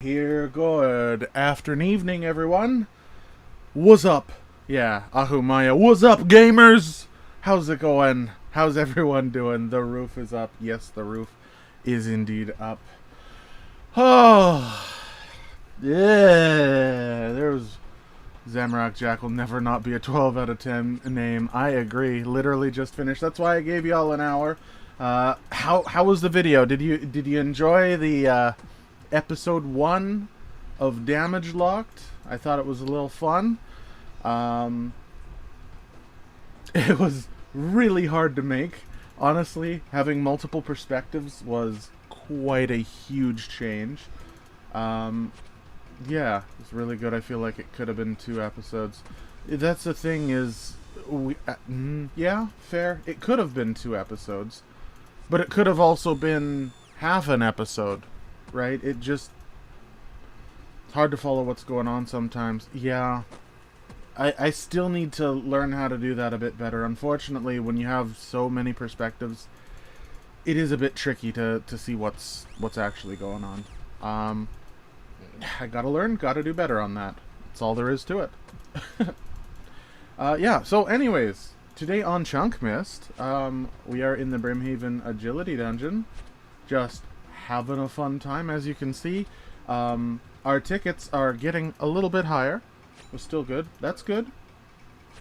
Here, good afternoon, evening, everyone. What's up? Yeah, Ahumaya. What's up, gamers? How's it going? How's everyone doing? The roof is up. Yes, the roof is indeed up. Oh, yeah. There's Zamorak Jack will never not be a 12 out of 10 name. I agree. Literally just finished. That's why I gave y'all an hour. How was the video? Did you enjoy the episode 1 of Damage Locked? I thought it was a little fun. It was really hard to make. Honestly, having multiple perspectives was quite a huge change. Yeah, it's really good. I feel like it could have been 2 episodes. That's the thing is, yeah, fair. It could have been 2 episodes, but it could have also been half an episode, right? It's hard to follow what's going on sometimes. Yeah, I still need to learn how to do that a bit better. Unfortunately, when you have so many perspectives, it is a bit tricky to see what's actually going on. I gotta learn, gotta do better on that. That's all there is to it. Yeah, so anyways, today on ChunkMist, we are in the Brimhaven Agility Dungeon. Just having a fun time, as you can see. Our tickets are getting a little bit higher. We're still good. That's good.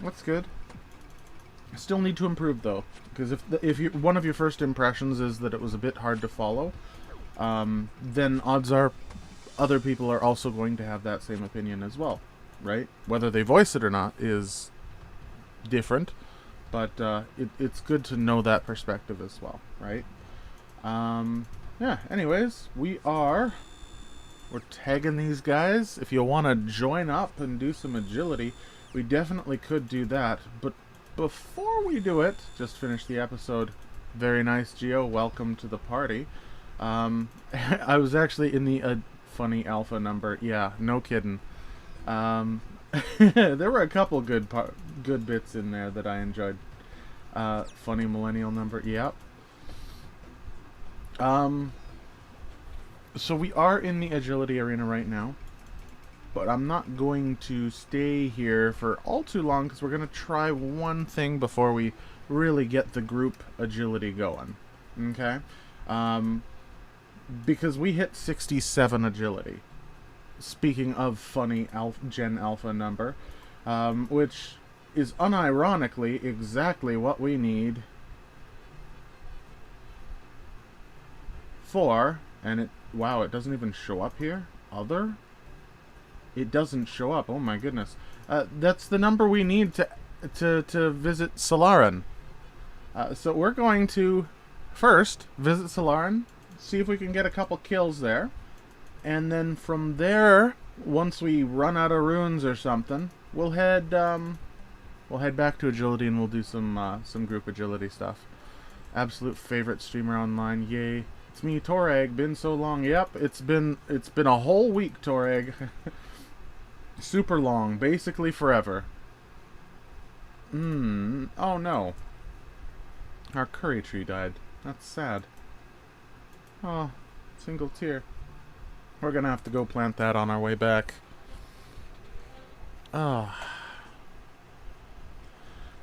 That's good. Still need to improve, though. Because if one of your first impressions is that it was a bit hard to follow, then odds are other people are also going to have that same opinion as well, right? Whether they voice it or not is different, but it's good to know that perspective as well, right? Yeah, anyways, we're tagging these guys. If you want to join up and do some agility, we definitely could do that, but before we do it, just finish the episode. Very nice, Geo. Welcome to the party. I was actually in the funny alpha number. Yeah, no kidding. There were a couple good bits in there that I enjoyed. Funny millennial number. Yep. So we are in the agility arena right now, but I'm not going to stay here for all too long because we're going to try one thing before we really get the group agility going. Okay? Because we hit 67 agility. Speaking of funny Gen Alpha number, which is unironically exactly what we need for, and wow, it doesn't even show up here. Other? It doesn't show up. Oh my goodness. That's the number we need to visit Salarin. So we're going to first visit Salarin, see if we can get a couple kills there, and then from there, once we run out of runes or something, we'll head back to agility and we'll do some group agility stuff. Absolute favorite streamer online. Yay. It's me, Torag. Been so long. Yep, it's been a whole week, Torag. Super long, basically forever. Oh no. Our curry tree died. That's sad. Oh, single tear. We're gonna have to go plant that on our way back. Oh.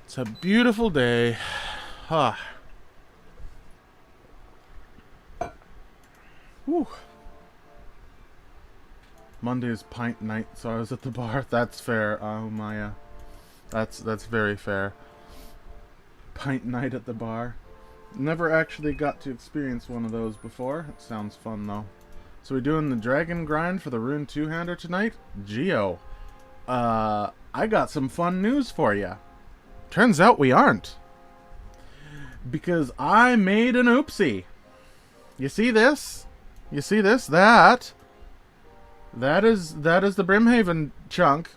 It's a beautiful day. Ah. Whew. Monday is pint night, so I was at the bar. That's fair. Oh my, that's very fair. Pint night at the bar. Never actually got to experience one of those before. It sounds fun though. So we're doing the dragon grind for the rune 2-hander tonight? Geo, I got some fun news for you. Turns out we aren't. Because I made an oopsie. You see this? You see this? That is the Brimhaven chunk,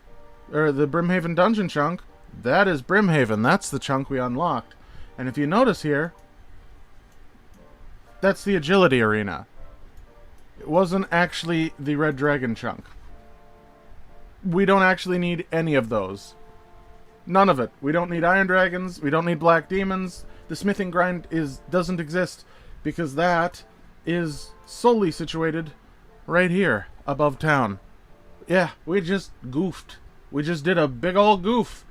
or the Brimhaven dungeon chunk. That is Brimhaven. That's the chunk we unlocked. And if you notice here, that's the agility arena. It wasn't actually the red dragon chunk. We don't actually need any of those. None of it. We don't need iron dragons. We don't need black demons. The smithing grind doesn't exist because that is solely situated right here above town. Yeah, we just goofed. We just did a big old goof.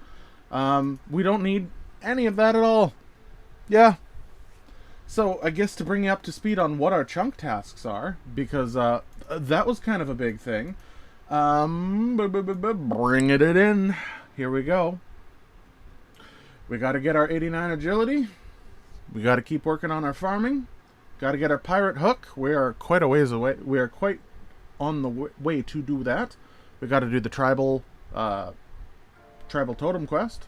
We don't need any of that at all. Yeah. So, I guess to bring you up to speed on what our chunk tasks are, because that was kind of a big thing. Bring it in. Here we go. We got to get our 89 agility. We got to keep working on our farming. Got to get our pirate hook. We are quite a ways away. We are quite on the way to do that. We got to do the tribal totem quest.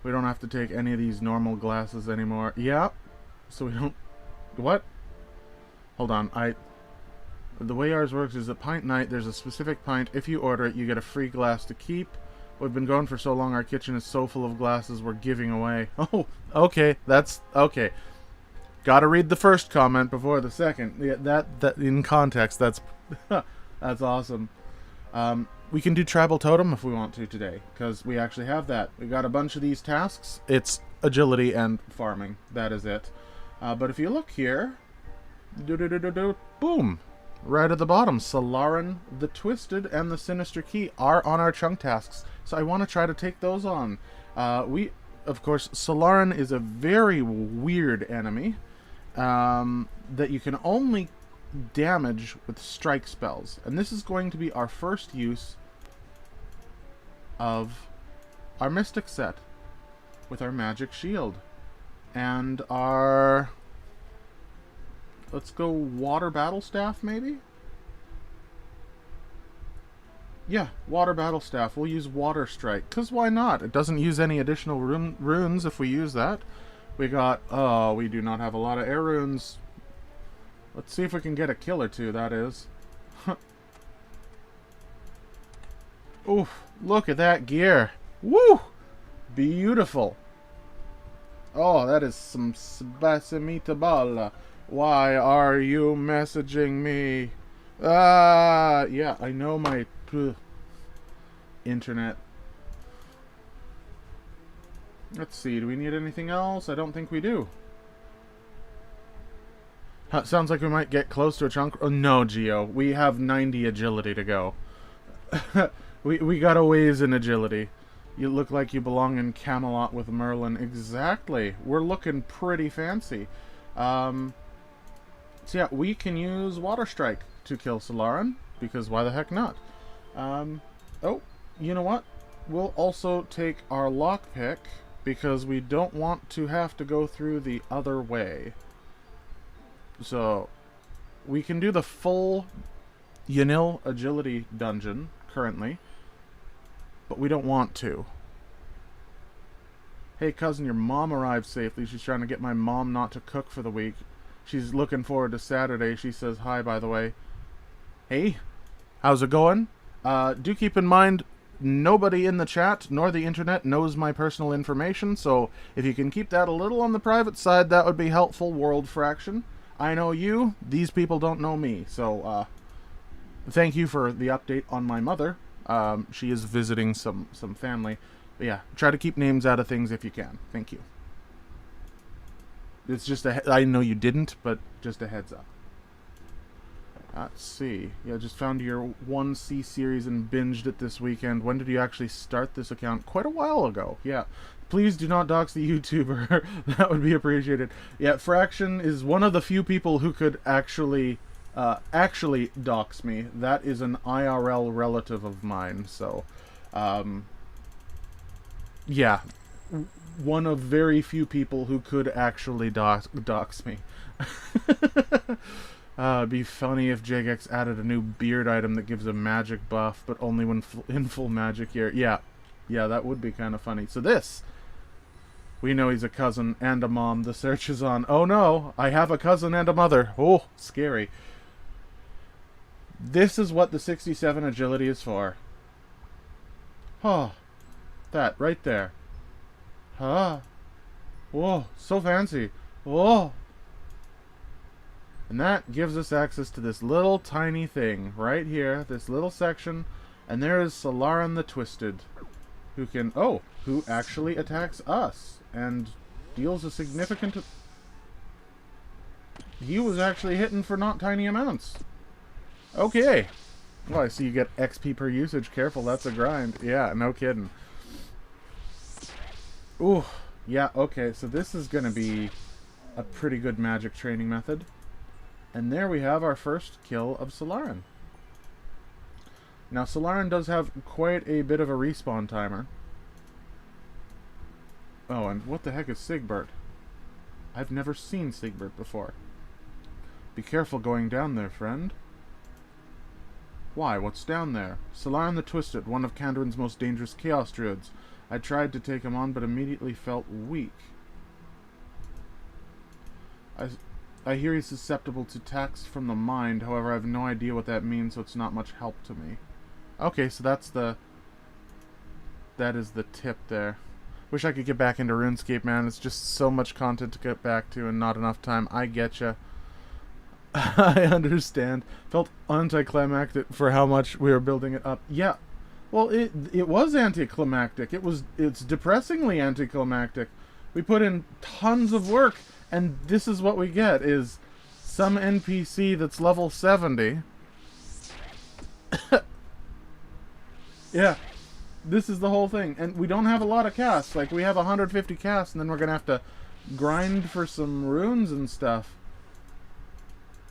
We don't have to take any of these normal glasses anymore. Yeah. So we don't... What? Hold on. The way ours works is a pint night. There's a specific pint. If you order it, you get a free glass to keep. We've been going for so long, our kitchen is so full of glasses we're giving away. Oh, okay. That's... Okay. Gotta read the first comment before the second. Yeah, that in context, that's... that's awesome. We can do tribal totem if we want to today, because we actually have that. We got a bunch of these tasks. It's agility and farming. That is it. But if you look here... Boom! Right at the bottom, Salarin, the Twisted, and the Sinister Key are on our chunk tasks. So I want to try to take those on. Of course, Salarin is a very weird enemy that you can only damage with strike spells. And this is going to be our first use of our Mystic set with our Magic Shield. And our... Let's go Water Battle Staff, maybe? Yeah, Water Battle Staff. We'll use Water Strike, because why not? It doesn't use any additional runes if we use that. We got... Oh, we do not have a lot of air runes. Let's see if we can get a kill or two, that is. Oof, look at that gear. Woo! Beautiful. Oh, that is some spasimitable. Why are you messaging me? Yeah, I know my internet. Let's see, do we need anything else? I don't think we do. Sounds like we might get close to a chunk. Oh, no, Geo. We have 90 agility to go. we got a ways in agility. You look like you belong in Camelot with Merlin. Exactly. We're looking pretty fancy. So yeah, we can use Water Strike to kill Salarin, because why the heck not? Oh, you know what? We'll also take our lockpick, because we don't want to have to go through the other way. So, we can do the full Yanil agility dungeon, currently, but we don't want to. Hey cousin, your mom arrived safely. She's trying to get my mom not to cook for the week. She's looking forward to Saturday. She says hi, by the way. Hey, how's it going? Do keep in mind, nobody in the chat nor the internet knows my personal information, so if you can keep that a little on the private side, that would be helpful, World Fraction. I know you, these people don't know me, so thank you for the update on my mother. She is visiting some family. But yeah, try to keep names out of things if you can. Thank you. It's just I know you didn't, but just a heads up. Let's see. Yeah, just found your 1C series and binged it this weekend. When did you actually start this account? Quite a while ago. Yeah. Please do not dox the YouTuber. That would be appreciated. Yeah, Fraction is one of the few people who could actually dox me. That is an IRL relative of mine, so yeah. One of very few people who could actually dox me. It'd be funny if Jagex added a new beard item that gives a magic buff, but only when in full magic gear. Yeah, that would be kind of funny. So this, we know he's a cousin and a mom. The search is on. Oh no, I have a cousin and a mother. Oh, scary. This is what the 67 agility is for. Oh, that right there. Ah. Whoa, so fancy. Whoa. And that gives us access to this little tiny thing right here, this little section, and there is Salarin the Twisted, who can, who actually attacks us and deals a significant... He was actually hitting for not tiny amounts. Okay. Oh, I see you get XP per usage. Careful, that's a grind. Yeah, no kidding. Ooh, yeah, okay, so this is going to be a pretty good magic training method. And there we have our first kill of Salarin. Now, Salarin does have quite a bit of a respawn timer. Oh, and what the heck is Sigbert? I've never seen Sigbert before. Be careful going down there, friend. Why, what's down there? Salarin the Twisted, one of Kandarin's most dangerous Chaos Druids. I tried to take him on, but immediately felt weak. I hear he's susceptible to attacks from the mind, however I have no idea what that means, so it's not much help to me. Okay, so that is the tip there. Wish I could get back into RuneScape, man. It's just so much content to get back to and not enough time. I getcha. I understand. Felt anticlimactic for how much we were building it up. Yeah. Well, it was anticlimactic. It's depressingly anticlimactic. We put in tons of work, and this is what we get, is some NPC that's level 70. Yeah. This is the whole thing. And we don't have a lot of casts. Like, we have 150 casts, and then we're going to have to grind for some runes and stuff.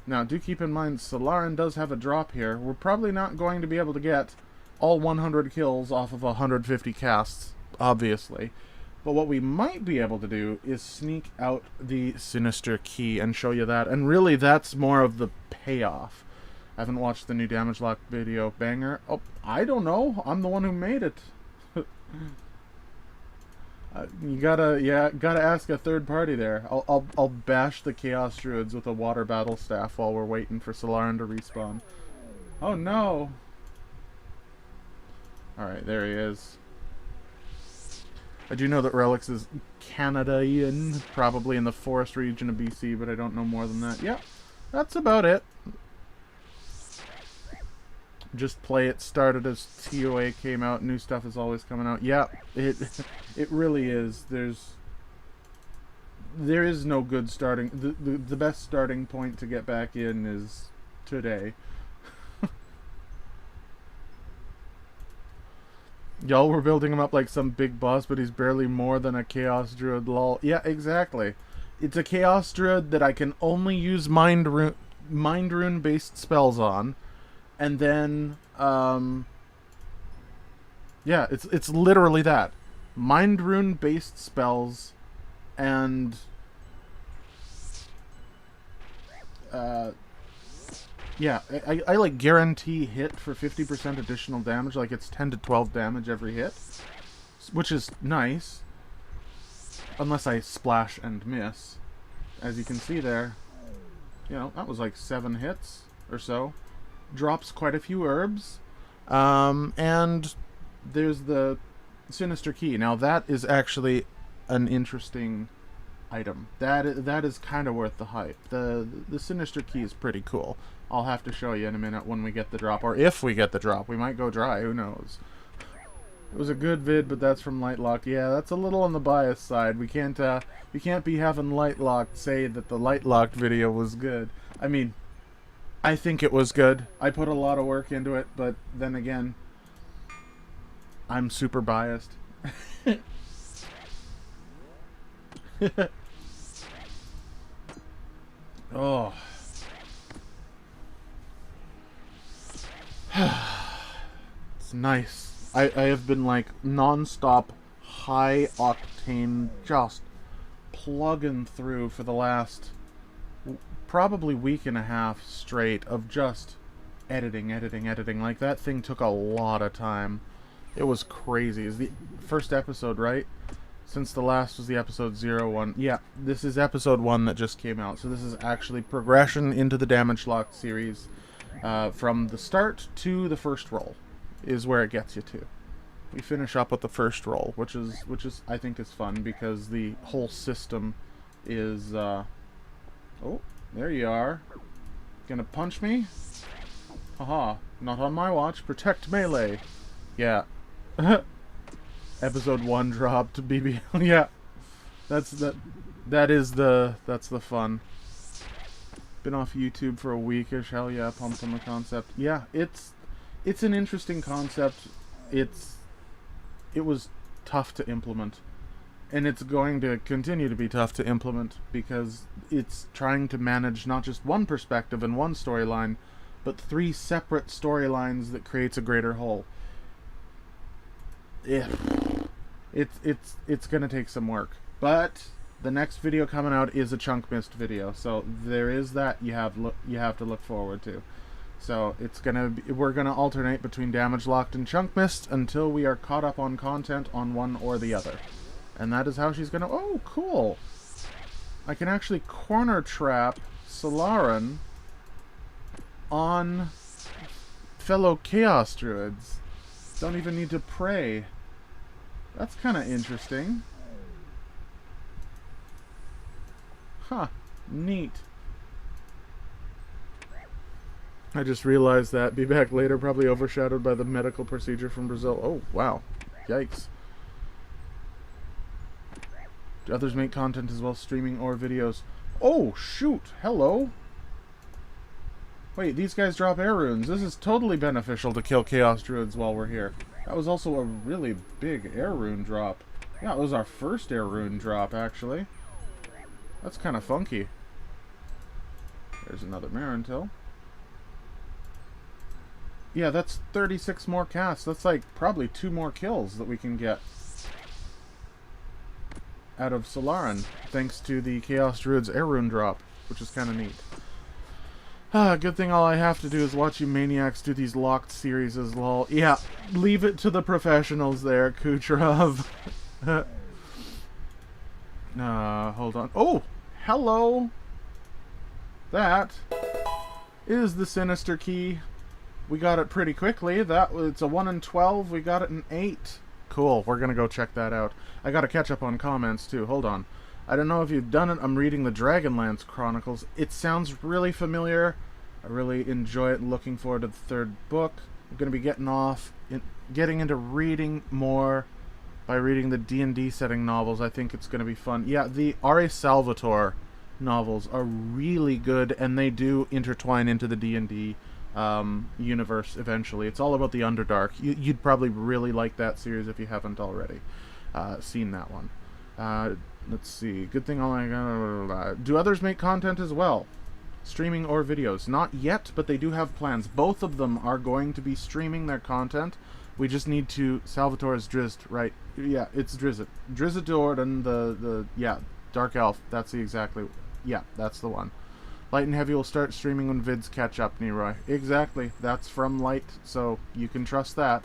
Now, do keep in mind, Salarin does have a drop here. We're probably not going to be able to get all 100 kills off of 150 casts, obviously. But what we might be able to do is sneak out the Sinister Key and show you that. And really, that's more of the payoff. I haven't watched the new damage lock video. Banger. Oh, I don't know. I'm the one who made it. You gotta ask a third party there. I'll bash the Chaos Druids with a water battle staff while we're waiting for Salarin to respawn. Oh no! Alright, there he is. I do know that Relix is Canadian, probably in the forest region of BC, but I don't know more than that. Yeah, that's about it. Just play it started as TOA came out. New stuff is always coming out. Yeah, it really is. There is no good starting. The best starting point to get back in is today. Y'all were building him up like some big boss, but he's barely more than a Chaos Druid, lol. Yeah, exactly. It's a Chaos Druid that I can only use Mind Rune based spells on. And then, yeah, it's literally that. Mind Rune based spells, and, yeah, I like guarantee hit for 50% additional damage, like it's 10 to 12 damage every hit, which is nice, unless I splash and miss. As you can see there, you know, that was like 7 hits or so. Drops quite a few herbs, and there's the Sinister Key. Now that is actually an interesting item. That is kind of worth the hype. The Sinister Key is pretty cool. I'll have to show you in a minute when we get the drop, or if we get the drop. We might go dry. Who knows? It was a good vid, but that's from Lightlock. Yeah, that's a little on the bias side. We can't be having Lightlock say that the Lightlock video was good. I mean, I think it was good. I put a lot of work into it, but then again, I'm super biased. Oh. It's nice. I have been like non-stop high octane just plugging through for the last probably week and a half straight of just editing. Like, that thing took a lot of time. It was crazy. It's the first episode, right? Since the last was the episode 01. Yeah, this is episode 1 that just came out. So this is actually progression into the Damage Lock series. From the start to the first roll is where it gets you to. We finish up with the first roll, which is I think is fun because the whole system is oh, there you are. Gonna punch me? Haha, not on my watch. Protect melee. Yeah. Episode 1 dropped, BB. Yeah. That's the fun. Been off YouTube for a weekish. Hell yeah, pumped on the concept. Yeah, it's it's an interesting concept. It was tough to implement, and it's going to continue to be tough to implement because it's trying to manage not just one perspective and one storyline, but 3 separate storylines that creates a greater whole. Yeah, it's gonna take some work, but the next video coming out is a ChunkMist video, so there is that you have to look forward to. So we're gonna alternate between Damage Locked and ChunkMist until we are caught up on content on one or the other, and that is how she's gonna. Oh, cool! I can actually corner trap Salarin on fellow Chaos Druids. Don't even need to pray. That's kind of interesting. Huh. Neat. I just realized that. Be back later, probably overshadowed by the medical procedure from Brazil. Oh, wow. Yikes. Do others make content as well, streaming or videos? Oh, shoot. Hello. Wait, these guys drop air runes. This is totally beneficial to kill Chaos Druids while we're here. That was also a really big air rune drop. Yeah, it was our first air rune drop, actually. That's kind of funky. There's another Marintil. Yeah, that's 36 more casts. That's like probably 2 more kills that we can get out of Salarin, thanks to the Chaos Druid's air rune drop, which is kind of neat. Good thing all I have to do is watch you maniacs do these locked series as lol. Yeah, leave it to the professionals there, Kucherov. Hold on. Oh, hello! That is the Sinister Key. We got it pretty quickly. It's a 1 in 12. We got it in 8. Cool, we're gonna go check that out. I gotta catch up on comments too. Hold on. I don't know if you've done it. I'm reading the Dragonlance Chronicles. It sounds really familiar. I really enjoy it. Looking forward to the 3rd book. I'm going to be getting into reading more by reading the D&D setting novels. I think it's going to be fun. Yeah, the R.A. Salvatore novels are really good, and they do intertwine into the D&D universe eventually. It's all about the Underdark. You'd probably really like that series if you haven't already seen that one. Let's see. Good thing all I got. Do others make content as well? Streaming or videos? Not yet, but they do have plans. Both of them are going to be streaming their content. We just need to... Salvatore's Drizzt, right? Yeah, it's Drizzt. Drizzt Do'Urden, yeah, Dark Elf. That's the exactly... Yeah, that's the one. Light and Heavy will start streaming when vids catch up, Neroy. Exactly. That's from Light, so you can trust that.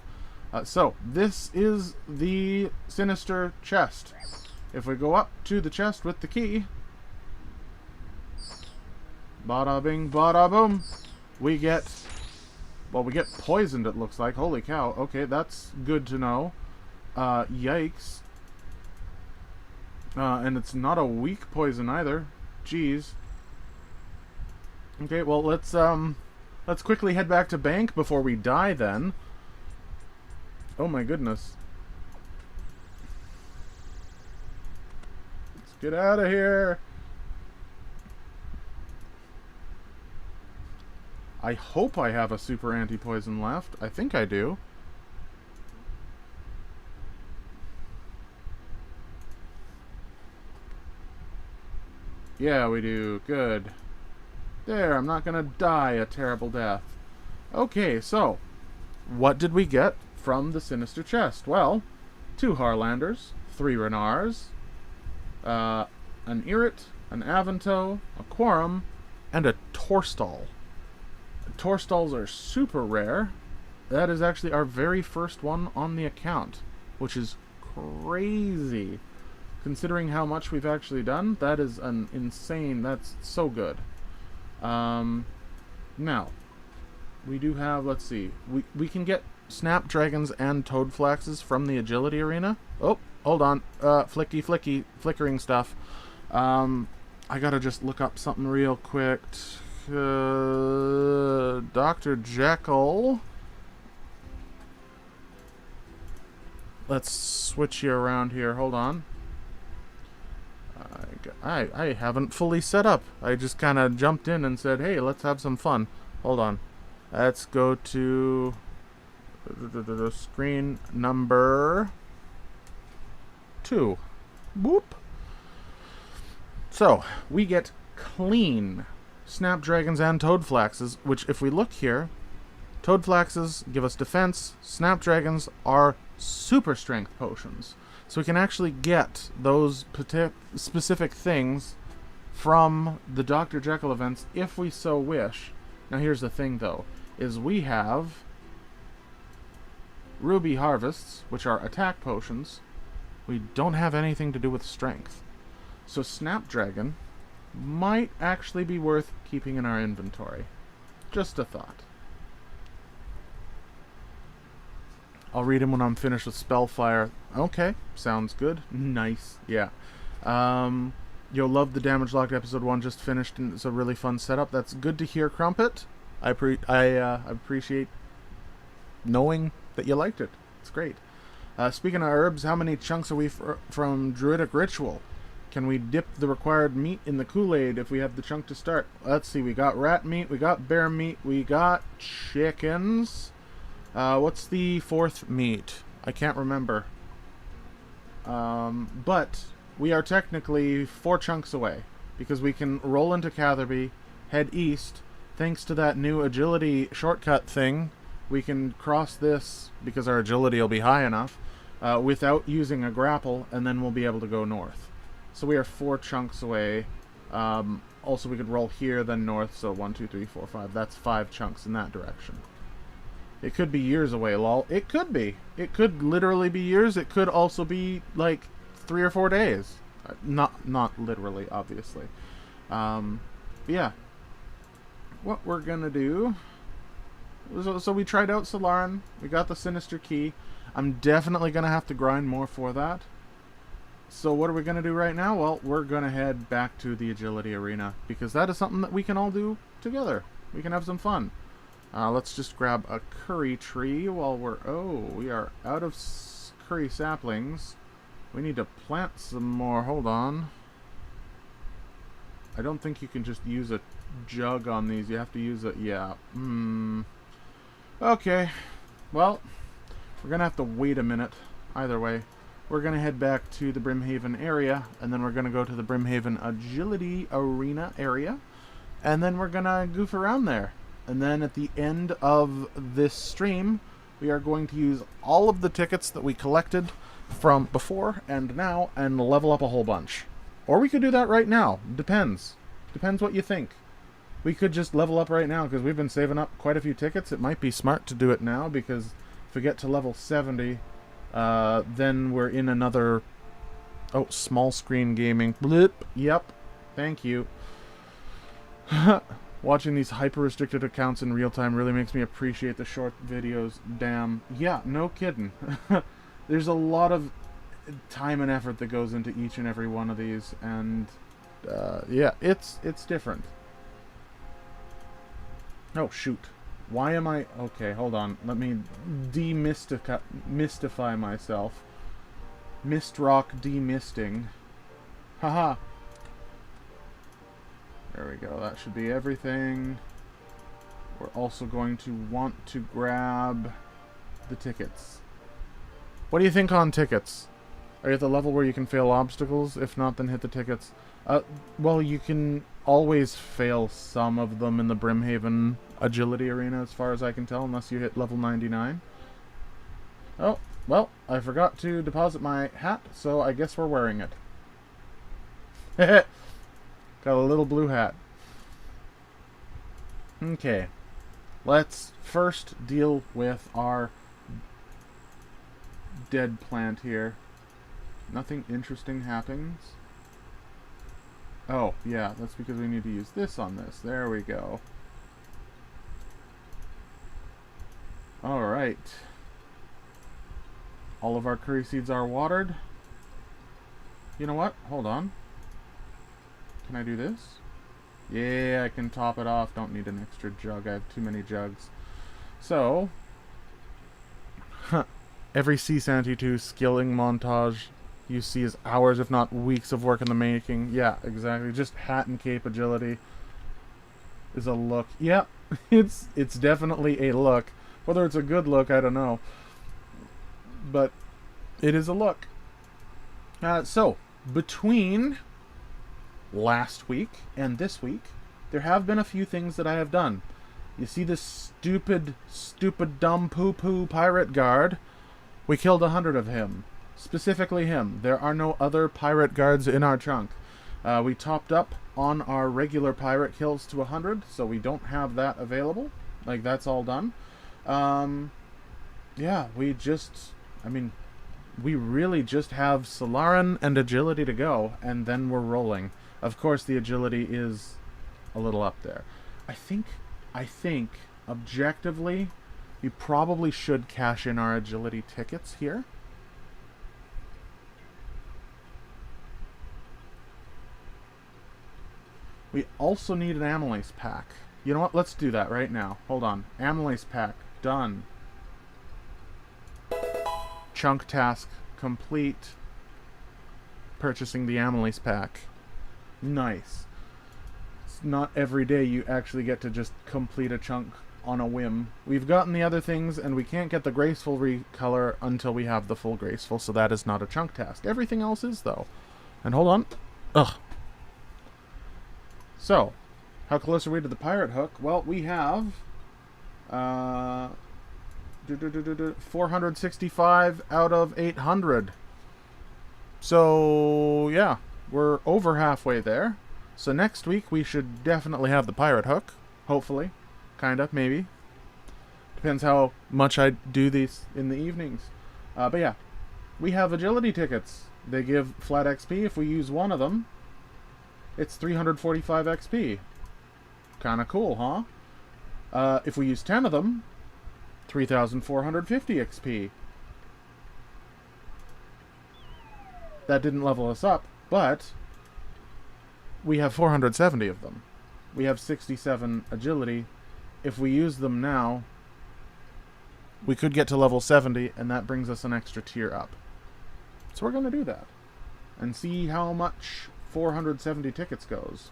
So, this is the Sinister Chest. If we go up to the chest with the key, bada bing, bada boom, we get poisoned, it looks like. Holy cow. Okay, that's good to know. Yikes. And it's not a weak poison either. Jeez. Okay, well, let's quickly head back to bank before we die then. Oh my goodness. Get out of here! I hope I have a super anti-poison left. I think I do. Yeah, we do. Good. There, I'm not gonna die a terrible death. Okay, so, what did we get from the Sinister Chest? Well, 2 Harlanders, 3 Renars, an Irrit, an Avanto, a Quorum, and a Torstall. Torstalls are super rare. That is actually our very first one on the account, which is crazy. Considering how much we've actually done, that is an insane... That's so good. Now, we do have... Let's see. We can get Snapdragons and Toadflaxes from the Agility Arena. Oh, hold on. Flickering stuff. I gotta just look up something real quick. Dr. Jekyll. Let's switch you around here. Hold on. I haven't fully set up. I just kind of jumped in and said, hey, let's have some fun. Hold on. Let's go to... Screen number 2. Whoop. So, we get clean snapdragons and toadflaxes, which if we look here, toadflaxes give us defense, snapdragons are super strength potions. So we can actually get those specific things from the Dr. Jekyll events if we so wish. Now here's the thing though, is we have ruby harvests, which are attack potions. We don't have anything to do with strength. So snapdragon might actually be worth keeping in our inventory. Just a thought. I'll read him when I'm finished with Spellfire. Okay, sounds good. Nice, yeah. You'll love the Damage Locked episode 1 just finished, and it's a really fun setup. That's good to hear, Crumpet. I appreciate knowing that you liked it. It's great. Speaking of herbs, how many chunks are we from Druidic Ritual? Can we dip the required meat in the Kool-Aid if we have the chunk to start? Let's see, we got rat meat, we got bear meat, we got chickens. What's the 4th meat? I can't remember. But we are technically 4 chunks away, because we can roll into Catherby, head east. Thanks to that new agility shortcut thing, we can cross this, because our agility will be high enough, without using a grapple, and then we'll be able to go north. So we are 4 chunks away. Also, we could roll here, then north, so 1, 2, 3, 4, 5. That's 5 chunks in that direction. It could be years away, lol. It could be. It could literally be years. It could also be, like, 3 or 4 days. Not literally, obviously. Yeah. What we're gonna do... So we tried out Salarin. We got the Sinister Key. I'm definitely gonna have to grind more for that. So what are we going to do right now? Well, we're going to head back to the Agility Arena, because that is something that we can all do together. We can have some fun. Let's just grab a curry tree while we're... Oh, we are out of curry saplings. We need to plant some more. Hold on. I don't think you can just use a jug on these. You have to use a... Yeah. Okay. Well, we're going to have to wait a minute. Either way. We're going to head back to the Brimhaven area, and then we're going to go to the Brimhaven Agility Arena area, and then we're going to goof around there. And then at the end of this stream, we are going to use all of the tickets that we collected from before and now and level up a whole bunch. Or we could do that right now. Depends. Depends what you think. We could just level up right now, because we've been saving up quite a few tickets. It might be smart to do it now, because if we get to level 70... then we're in another... Oh, small screen gaming. Blip. Yep. Thank you. Watching these hyper-restricted accounts in real time really makes me appreciate the short videos. Damn. Yeah, no kidding. There's a lot of time and effort that goes into each and every one of these, and yeah, it's different. Oh, shoot. Why am I... Okay, hold on. Let me mystify myself. Mistrock demisting. Haha. There we go. That should be everything. We're also going to want to grab the tickets. What do you think on tickets? Are you at the level where you can fail obstacles? If not, then hit the tickets. Well, you can always fail some of them in the Brimhaven Agility Arena, as far as I can tell, unless you hit level 99. Oh, well, I forgot to deposit my hat, so I guess we're wearing it. Got a little blue hat. Okay. Let's first deal with our dead plant here. Nothing interesting happens. Oh, yeah, that's because we need to use this on this. There we go. Alright. All of our curry seeds are watered. You know what? Hold on. Can I do this? Yeah, I can top it off. Don't need an extra jug. I have too many jugs. So, every C72 skilling montage you see is hours, if not weeks, of work in the making. Yeah, exactly. Just hat and cape agility is a look. Yeah, it's definitely a look. Whether it's a good look, I don't know. But it is a look. So, between last week and this week, there have been a few things that I have done. You see this stupid, dumb poo-poo pirate guard? We killed 100 of him. Specifically him. There are no other pirate guards in our chunk. We topped up on our regular pirate kills to 100, so we don't have that available. Like, that's all done. Yeah, we really just have Salarin and agility to go, and then we're rolling. Of course, the agility is a little up there. I think, objectively, we probably should cash in our agility tickets here. We also need an amylase pack. You know what? Let's do that right now. Hold on. Amylase pack. Done. Chunk task complete. Purchasing the amylase pack. Nice. It's not every day you actually get to just complete a chunk on a whim. We've gotten the other things, and we can't get the graceful recolor until we have the full graceful, so that is not a chunk task. Everything else is, though. And hold on. Ugh. So, how close are we to the pirate hook? Well, we have 465 out of 800. So, yeah, we're over halfway there. So next week we should definitely have the pirate hook. Hopefully. Kinda, maybe. Depends how much I do these in the evenings. But yeah, we have agility tickets. They give flat XP. If we use one of them, it's 345 XP. Kinda cool, huh? If we use 10 of them, 3,450 XP. That didn't level us up, but we have 470 of them. We have 67 agility. If we use them now, we could get to level 70, and that brings us an extra tier up. So we're going to do that. And see how much 470 tickets goes.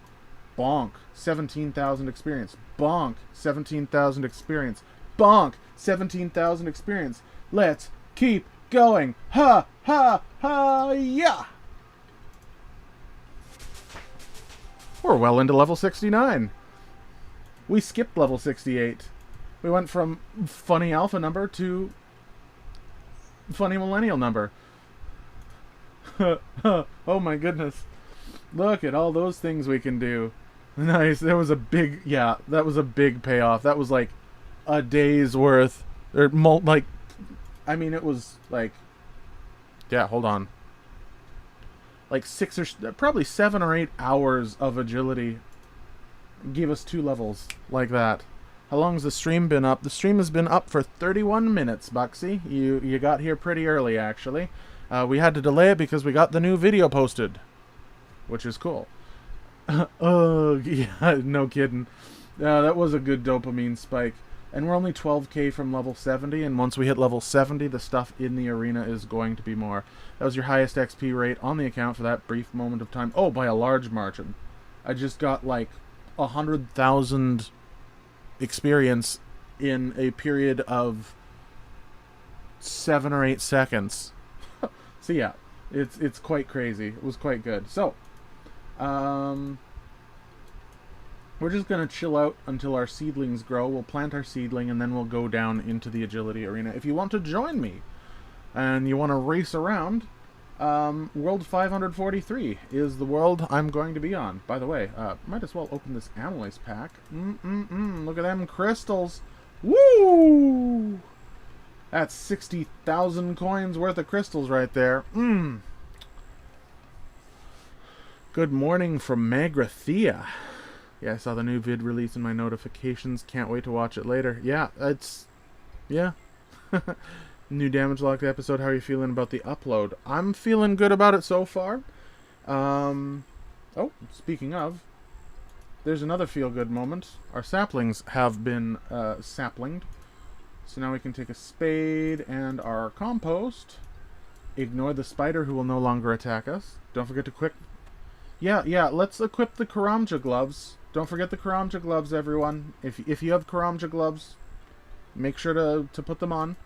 Bonk. 17,000 experience. Bonk. 17,000 experience. Bonk. 17,000 experience. Let's keep going. Ha! Ha! Ha! Yeah! We're well into level 69. We skipped level 68. We went from funny alpha number to funny millennial number. Oh my goodness. Look at all those things we can do. Nice. There was a big, yeah, that was a big payoff. That was like a day's worth. Or like, I mean, it was like, yeah, hold on. Like probably 7 or 8 hours of agility gave us 2 levels like that. How long has the stream been up? The stream has been up for 31 minutes, Buxy. You got here pretty early, actually. We had to delay it because we got the new video posted, which is cool. Oh, yeah, no kidding. That was a good dopamine spike. And we're only 12k from level 70, and once we hit level 70, the stuff in the arena is going to be more. That was your highest XP rate on the account for that brief moment of time. Oh, by a large margin. I just got like 100,000 experience in a period of 7 or 8 seconds. So yeah, it's quite crazy. It was quite good. So, we're just going to chill out until our seedlings grow. We'll plant our seedling, and then we'll go down into the agility arena. If you want to join me, and you want to race around, World 543 is the world I'm going to be on. By the way, might as well open this amylase pack. Look at them crystals. Woo! That's 60,000 coins worth of crystals right there. Good morning from Magrathea. Yeah, I saw the new vid release in my notifications. Can't wait to watch it later. Yeah, yeah. New damage locked episode. How are you feeling about the upload? I'm feeling good about it so far. Oh, speaking of, there's another feel-good moment. Our saplings have been saplinged. So now we can take a spade and our compost. Ignore the spider who will no longer attack us. Don't forget to equip... Yeah, let's equip the Karamja gloves. Don't forget the Karamja gloves, everyone. If you have Karamja gloves, make sure to put them on.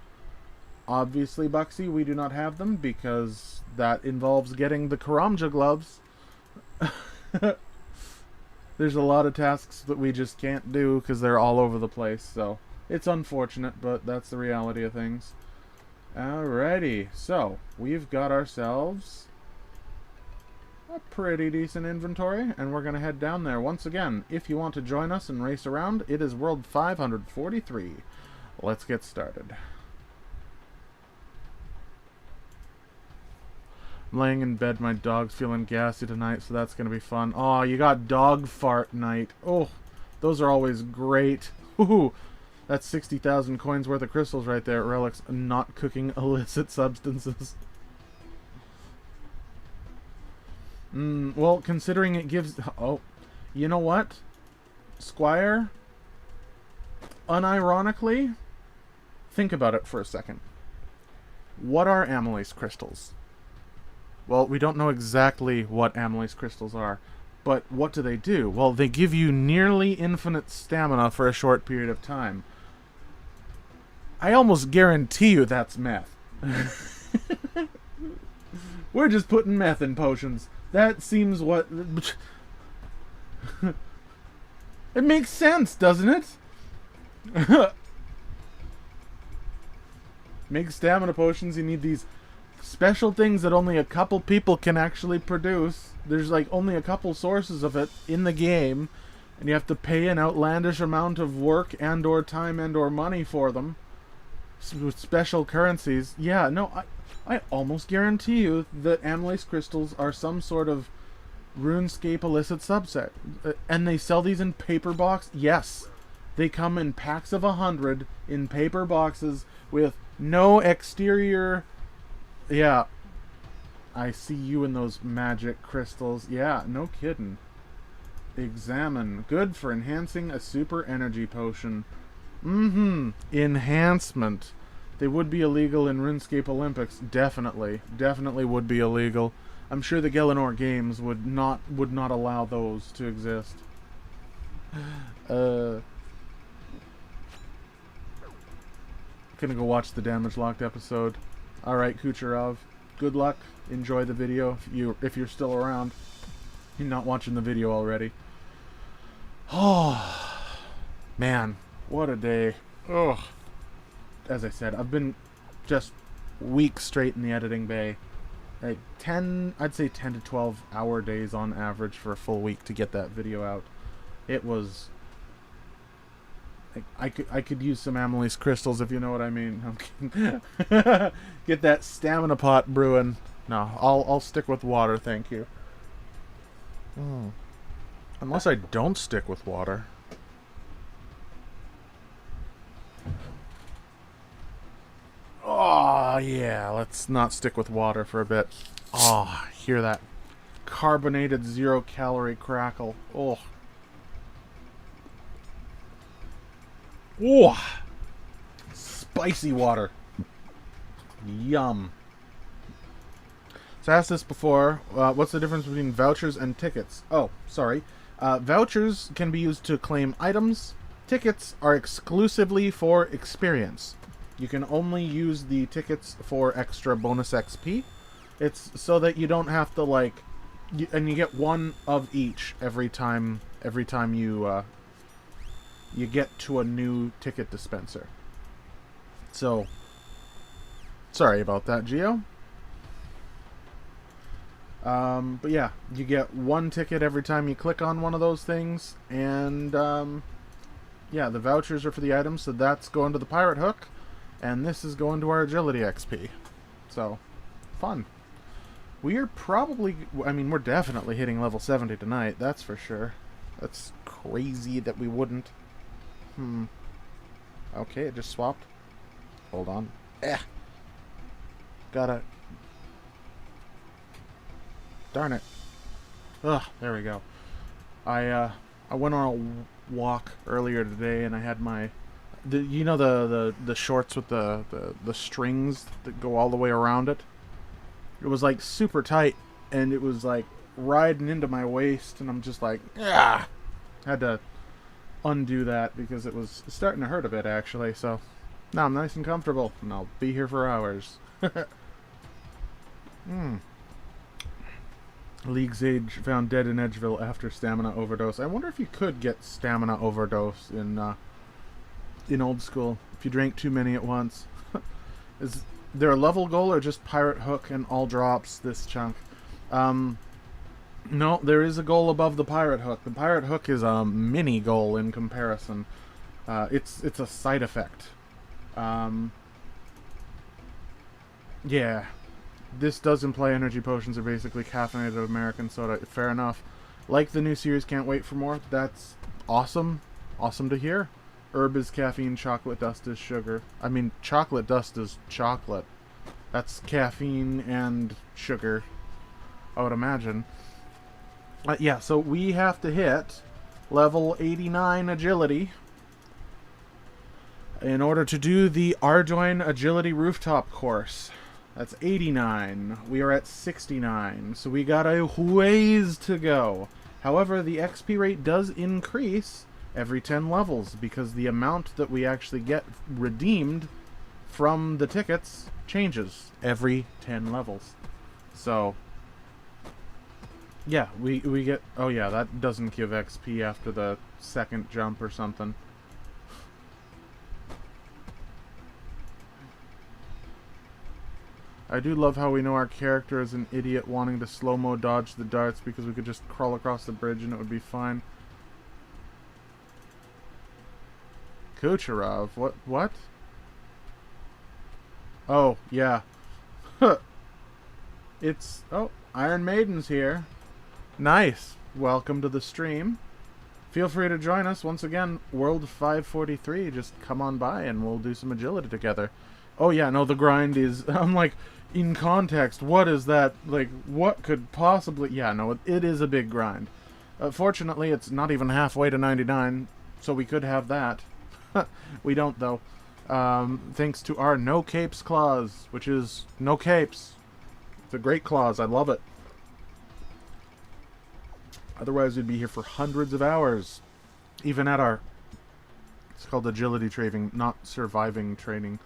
Obviously, Buxy, we do not have them because that involves getting the Karamja gloves. There's a lot of tasks that we just can't do because they're all over the place, so it's unfortunate, but that's the reality of things. Alrighty, so we've got ourselves a pretty decent inventory, and we're going to head down there. Once again, if you want to join us and race around, it is World 543. Let's get started. I'm laying in bed, my dog's feeling gassy tonight, so that's going to be fun. Oh, you got dog fart night. Oh, those are always great. Ooh, that's 60,000 coins worth of crystals right there. Relix, not cooking illicit substances. Well, considering it gives... Oh, you know what? Squire, unironically, think about it for a second. What are amylase crystals? Well, we don't know exactly what amylase crystals are, but what do they do? Well, they give you nearly infinite stamina for a short period of time. I almost guarantee you that's meth. We're just putting meth in potions. That seems what... It makes sense, doesn't it? Make stamina potions, you need these special things that only a couple people can actually produce. There's like only a couple sources of it in the game, and you have to pay an outlandish amount of work and or time and or money for them with special currencies. Yeah, no, I almost guarantee you that amylase crystals are some sort of Runescape illicit subset. And they sell these in paper box. Yes, they come in packs of 100 in paper boxes with no exterior. Yeah, I see you in those magic crystals. Yeah, no kidding. Examine. Good for enhancing a super energy potion. Enhancement. They would be illegal in RuneScape Olympics. Definitely. Definitely would be illegal. I'm sure the Gelinor Games would not allow those to exist. Gonna go watch the Damage Locked episode. Alright, Kucherov. Good luck. Enjoy the video if you're still around. You're not watching the video already. Oh, man. What a day. Ugh. As I said, I've been just weeks straight in the editing bay. Like I'd say 10 to 12 hour days on average for a full week to get that video out. It was... I could use some amylase crystals, if you know what I mean. I'm kidding. Get that stamina pot brewing. No, I'll stick with water, thank you. Unless I don't stick with water. Oh, yeah, let's not stick with water for a bit. Oh, hear that carbonated 0-calorie crackle. Oh. Oh, spicy water. Yum. So I asked this before, what's the difference between vouchers and tickets? Oh, sorry. Vouchers can be used to claim items. Tickets are exclusively for experience. You can only use the tickets for extra bonus XP. It's so that you don't have to, like... and you get one of each every time you... you get to a new ticket dispenser. So, sorry about that, Geo. But yeah, you get one ticket every time you click on one of those things, and yeah, the vouchers are for the items, so that's going to the pirate hook, and this is going to our agility XP. So, fun. We are probably, I mean, we're definitely hitting level 70 tonight, that's for sure. That's crazy that we wouldn't. Okay, it just swapped. Hold on. Gotta... Darn it. Ugh, there we go. I went on a walk earlier today, and I had my... you know the shorts with the strings that go all the way around it? It was, like, super tight, and it was, like, riding into my waist, and I'm just like, ah! Had to undo that because it was starting to hurt a bit, actually, so Now I'm nice and comfortable, and I'll be here for hours. League's Age found dead in Edgeville after stamina overdose. I wonder if you could get stamina overdose in old school if you drank too many at once. Is there a level goal or just pirate hook and all drops this chunk? No, there is a goal above the pirate hook. The pirate hook is a mini goal in comparison. It's a side effect. Yeah. This does imply energy potions are basically caffeinated American soda. Fair enough. Like the new series, can't wait for more. That's awesome. Awesome to hear. Herb is caffeine, chocolate dust is sugar. I mean, chocolate dust is chocolate. That's caffeine and sugar, I would imagine. Yeah, so we have to hit level 89 agility in order to do the Ardoin Agility Rooftop course. That's 89. We are at 69, so we got a ways to go. However, the XP rate does increase every 10 levels because the amount that we actually get redeemed from the tickets changes every 10 levels. So, yeah, we get... Oh yeah, that doesn't give XP after the second jump or something. I do love how we know our character is an idiot wanting to slow-mo dodge the darts because we could just crawl across the bridge and it would be fine. Kucherov? What? Oh, yeah. It's... Oh, Iron Maiden's here. Nice. Welcome to the stream. Feel free to join us. Once again, World 543. Just come on by and we'll do some agility together. Oh yeah, no, the grind is... I'm like, in context, what is that? Like, what could possibly... Yeah, no, it is a big grind. Fortunately, it's not even halfway to 99, so we could have that. We don't, though. Thanks to our No Capes clause, which is no capes. It's a great clause. I love it. Otherwise, we'd be here for hundreds of hours. Even at our... It's called agility training, not surviving training.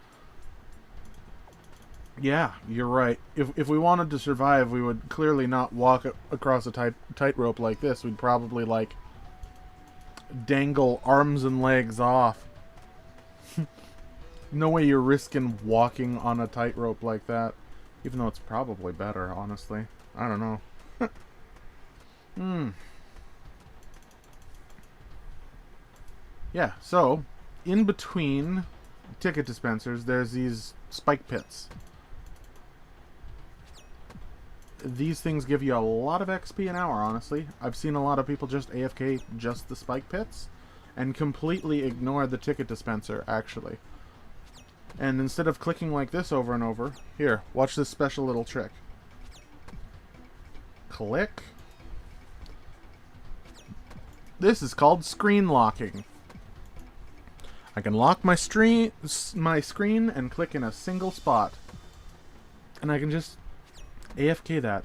Yeah, you're right. If we wanted to survive, we would clearly not walk across a tightrope like this. We'd probably, like, dangle arms and legs off. No way you're risking walking on a tightrope like that. Even though it's probably better, honestly. I don't know. Yeah, so, in between ticket dispensers, there's these spike pits. These things give you a lot of XP an hour, honestly. I've seen a lot of people just AFK just the spike pits and completely ignore the ticket dispenser, actually. And instead of clicking like this over and over, here, watch this special little trick. Click. This is called screen locking. I can lock my screen and click in a single spot. And I can just AFK that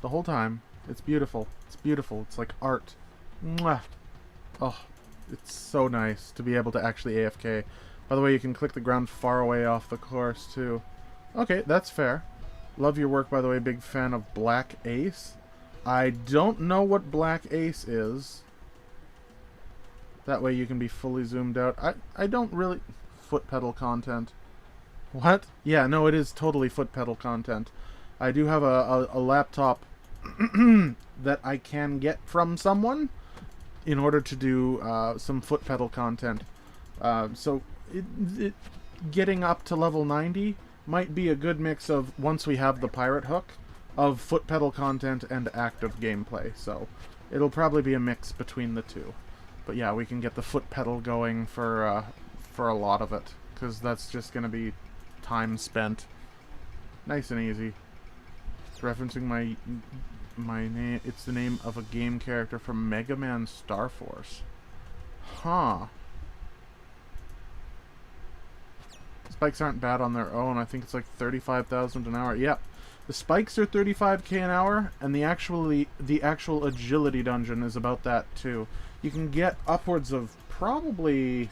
the whole time. It's beautiful. It's beautiful. It's like art. Mwah. Oh, it's so nice to be able to actually AFK. By the way, you can click the ground far away off the course, too. Okay, that's fair. Love your work, by the way. Big fan of Black Ace. I don't know what Black Ace is. That way you can be fully zoomed out. I don't really... Foot pedal content. What? Yeah, no, it is totally foot pedal content. I do have a laptop that I can get from someone in order to do some foot pedal content. So getting up to level 90 might be a good mix of, once we have the pirate hook, of foot pedal content and active gameplay. So it'll probably be a mix between the two. But yeah, we can get the foot pedal going for a lot of it, because that's just going to be time spent. Nice and easy. It's referencing my name. It's the name of a game character from Mega Man Star Force. Huh. Spikes aren't bad on their own. I think it's like 35,000 an hour. Yep. The spikes are 35k an hour, and the actual agility dungeon is about that too. You can get upwards of probably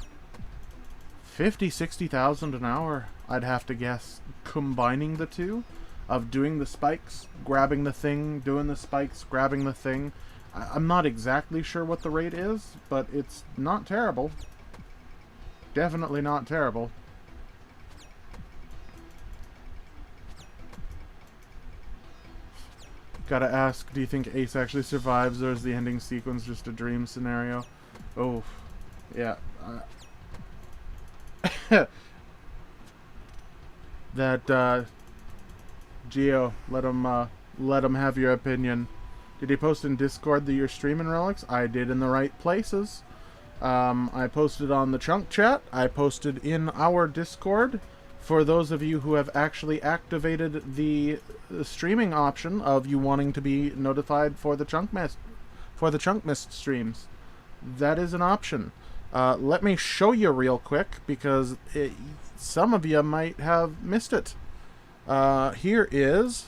50,000-60,000 an hour, I'd have to guess, combining the two, of doing the spikes, grabbing the thing, doing the spikes, grabbing the thing. I'm not exactly sure what the rate is, but it's not terrible. Definitely not terrible. Gotta ask, do you think Ace actually survives, or is the ending sequence just a dream scenario? Oh, yeah. That, Geo, let him have your opinion. Did he post in Discord that you're streaming Relix? I did, in the right places. I posted on the Chunk chat. I posted in our Discord. For those of you who have actually activated the streaming option of you wanting to be notified for the ChunkMist streams, that is an option. Let me show you real quick, because some of you might have missed it. Here is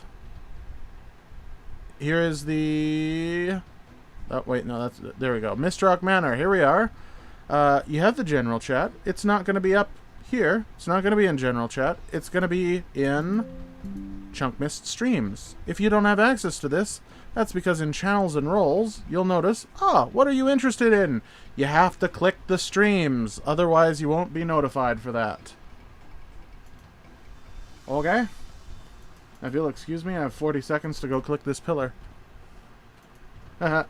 the... Oh, wait, no, there we go. Mist Rock Manor, here we are. You have the general chat. It's not going to be up here. It's not going to be in general chat. It's going to be in ChunkMist streams. If you don't have access to this, that's because in channels and roles, you'll notice, what are you interested in? You have to click the streams. Otherwise, you won't be notified for that. Okay? If you'll excuse me, I have 40 seconds to go click this pillar. Haha.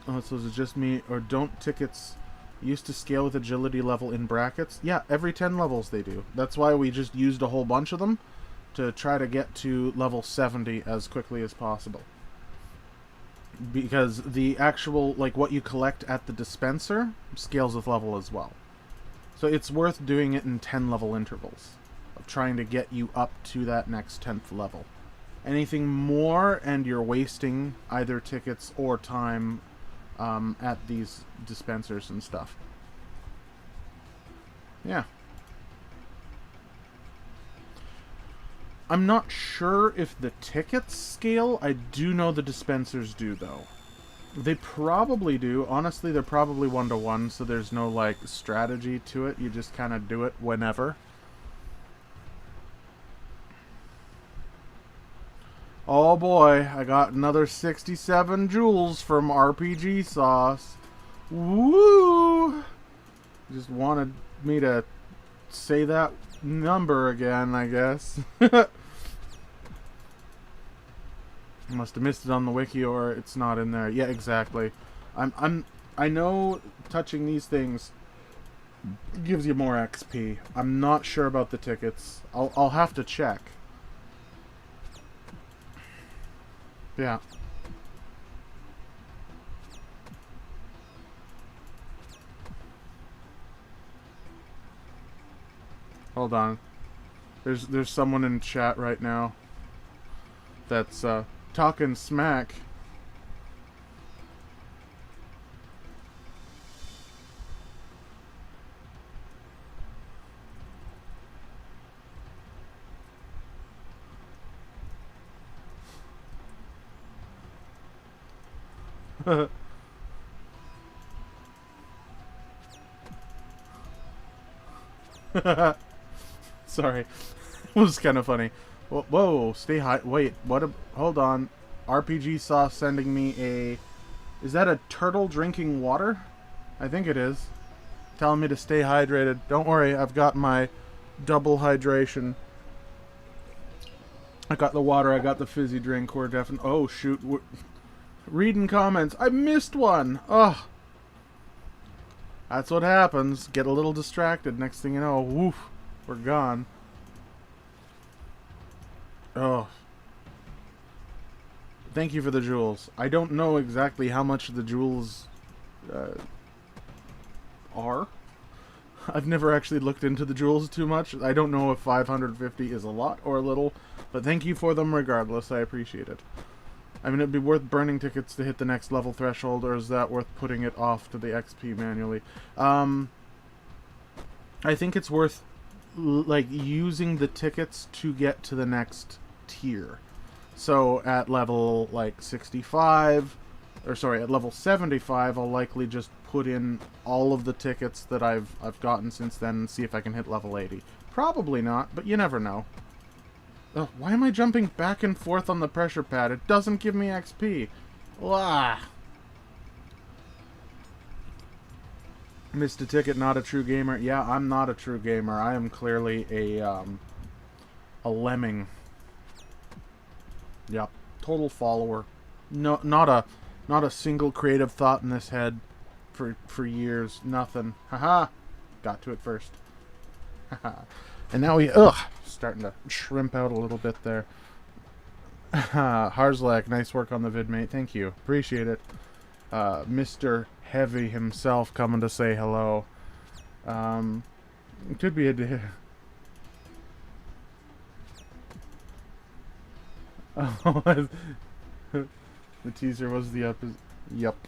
Oh, so is it just me, or don't tickets used to scale with agility level in brackets? Yeah, every 10 levels they do. That's why we just used a whole bunch of them to try to get to level 70 as quickly as possible. Because the actual, like, what you collect at the dispenser scales with level as well. So it's worth doing it in 10 level intervals, of trying to get you up to that next 10th level. Anything more, and you're wasting either tickets or time at these dispensers and stuff. Yeah. I'm not sure if the tickets scale. I do know the dispensers do, though. They probably do. Honestly, they're probably 1-to-1, so there's no, like, strategy to it. You just kind of do it whenever. Oh boy, I got another 67 joules from RPG Sauce. Woo! Just wanted me to say that number again, I guess. Must have missed it on the wiki, or it's not in there. Yeah, exactly. I know touching these things gives you more XP. I'm not sure about the tickets. I'll have to check. Yeah. Hold on. There's someone in chat right now that's talking smack. Sorry. It was kind of funny. Whoa, stay high. Wait, hold on. RPG Sauce sending me a... Is that a turtle drinking water? I think it is. Telling me to stay hydrated. Don't worry, I've got my double hydration. I got the water, I got the fizzy drink. We're definitely... Oh, shoot. Reading comments. I missed one! Ugh. That's what happens. Get a little distracted. Next thing you know, woof, we're gone. Oh. Thank you for the jewels. I don't know exactly how much the jewels are. I've never actually looked into the jewels too much. I don't know if 550 is a lot or a little, but thank you for them regardless. I appreciate it. I mean, it'd be worth burning tickets to hit the next level threshold, or is that worth putting it off to the XP manually? I think it's worth, like, using the tickets to get to the next tier. So at level like 65, or sorry, at level 75, I'll likely just put in all of the tickets that I've gotten since then and see if I can hit level 80. Probably not, but you never know. Ugh, why am I jumping back and forth on the pressure pad? It doesn't give me XP. Blah. Missed a ticket, not a true gamer. Yeah, I'm not a true gamer. I am clearly a lemming. Yep, total follower. No, not a single creative thought in this head for years. Nothing. Haha. Got to it first. Haha. And now starting to shrimp out a little bit there. Harzlak, nice work on the vid, mate. Thank you. Appreciate it. Mr. Heavy himself coming to say hello. Could be a day. Oh, the teaser was the episode. Yup.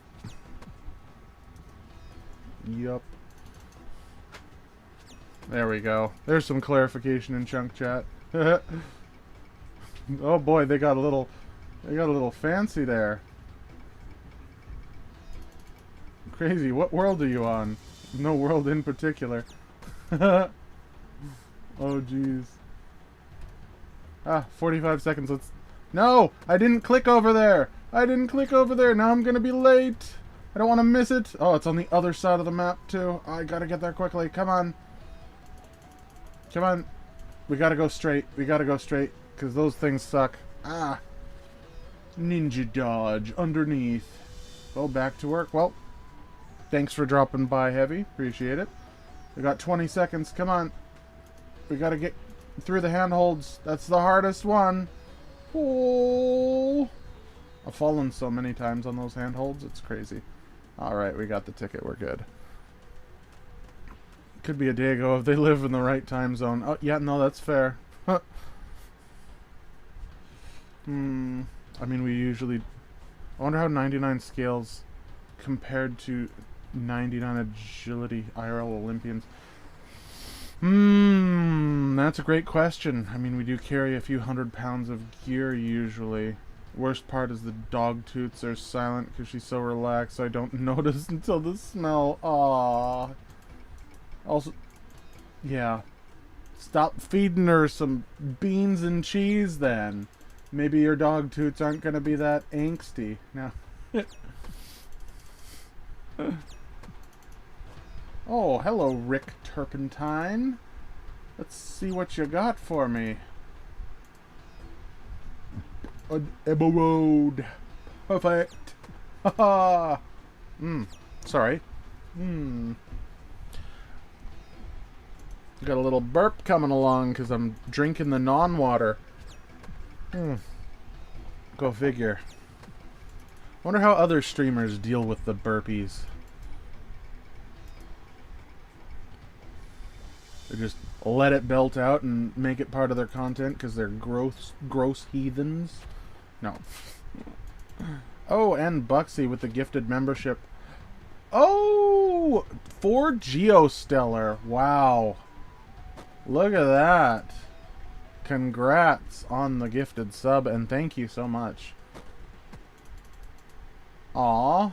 Yup. There we go. There's some clarification in Chunk Chat. Oh boy, they got a little fancy there. Crazy. What world are you on? No world in particular. Oh jeez. 45 seconds. Let's. No, I didn't click over there. I didn't click over there. Now I'm gonna be late. I don't want to miss it. Oh, it's on the other side of the map too. I gotta get there quickly. Come on. Come on. We gotta go straight. We gotta go straight. Because those things suck. Ah. Ninja dodge. Underneath. Go back to work. Well, thanks for dropping by, Heavy. Appreciate it. We got 20 seconds. Come on. We gotta get through the handholds. That's the hardest one. Oh. I've fallen so many times on those handholds. It's crazy. Alright, we got the ticket. We're good. Could be a Dago if they live in the right time zone. Oh, yeah, no, that's fair. I mean, we usually... I wonder how 99 scales compared to 99 agility IRL Olympians. That's a great question. I mean, we do carry a few 100 pounds of gear usually. Worst part is the dog toots are silent because she's so relaxed I don't notice until the smell. Aww. Also, yeah. Stop feeding her some beans and cheese then. Maybe your dog toots aren't going to be that angsty. Now. Oh, hello, Rick Turpentine. Let's see what you got for me. An emerald. Perfect. Haha. Sorry. Got a little burp coming along because I'm drinking the non-water. Go figure. Wonder how other streamers deal with the burpees. They just let it belt out and make it part of their content because they're gross heathens. No. Oh, and Buxy with the gifted membership. Oh! 4 Geostellar. Wow. Look at that. Congrats on the gifted sub, and thank you so much. Aww.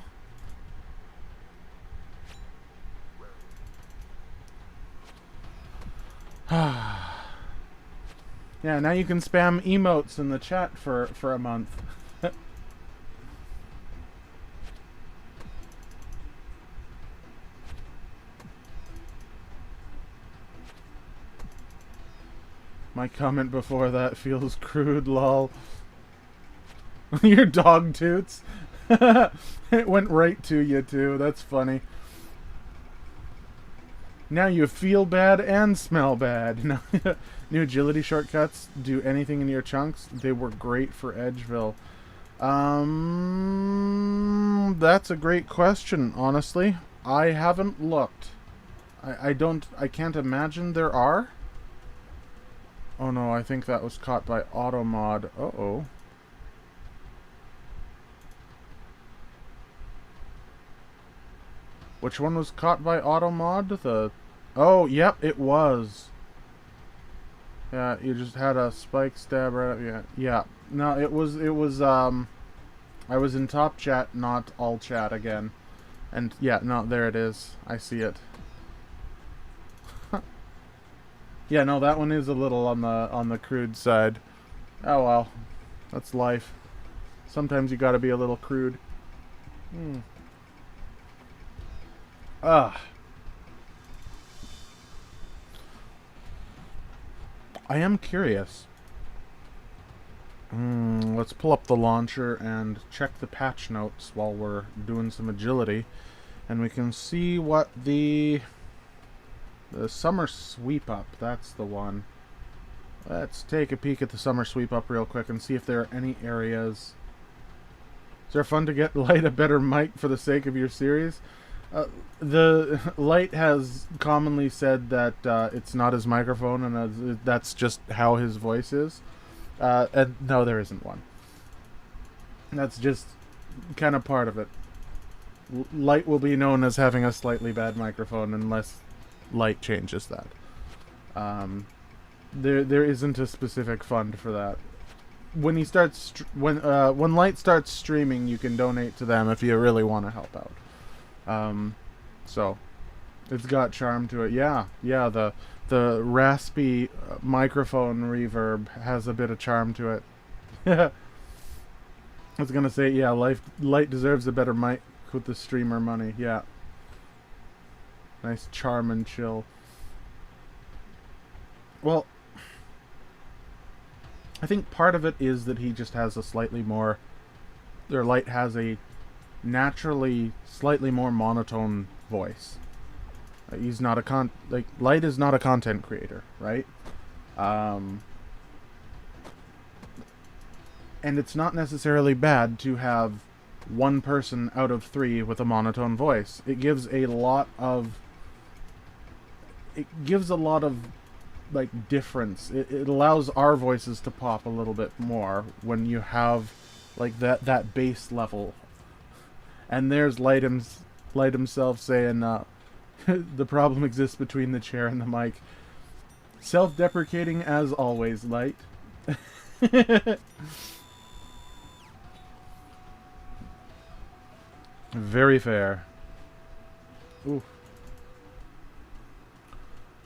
Yeah, now you can spam emotes in the chat for a month. My comment before that feels crude, lol. Your dog toots. It went right to you, too. That's funny. Now you feel bad and smell bad. New agility shortcuts do anything in your chunks? They were great for Edgeville. That's a great question, honestly. I haven't looked. I can't imagine there are. Oh no, I think that was caught by Automod. Uh-oh. Which one was caught by Automod? Oh, yep, it was. Yeah, you just had a spike stab right up. Yeah, No, I was in top chat, not all chat again. And yeah, no, there it is. I see it. Yeah, no, that one is a little on the crude side. Oh well, that's life. Sometimes you gotta be a little crude. Ah. I am curious. Let's pull up the launcher and check the patch notes while we're doing some agility. And we can see what the summer sweep up, that's the one. Let's take a peek at the summer sweep up real quick and see if there are any areas. Is there fun to get Light a better mic for the sake of your series? The Light has commonly said that it's not his microphone, and that's just how his voice is. And no, there isn't one. That's just kind of part of it. Light will be known as having a slightly bad microphone unless Light changes that. There isn't a specific fund for that. When he starts, when Light starts streaming, you can donate to them if you really want to help out. So it's got charm to it. Yeah, the raspy microphone reverb has a bit of charm to it. I was gonna say, yeah, Light deserves a better mic with the streamer money. Yeah, nice charm and chill. Well, I think part of it is that he just has a slightly more, or Light has a naturally slightly more monotone voice. He's not a Light is not a content creator, right? And it's not necessarily bad to have one person out of 3 with a monotone voice. It gives a lot of like difference. It allows our voices to pop a little bit more when you have like that bass level. And there's Light himself saying the problem exists between the chair and the mic. Self-deprecating as always, Light. Very fair. Ooh.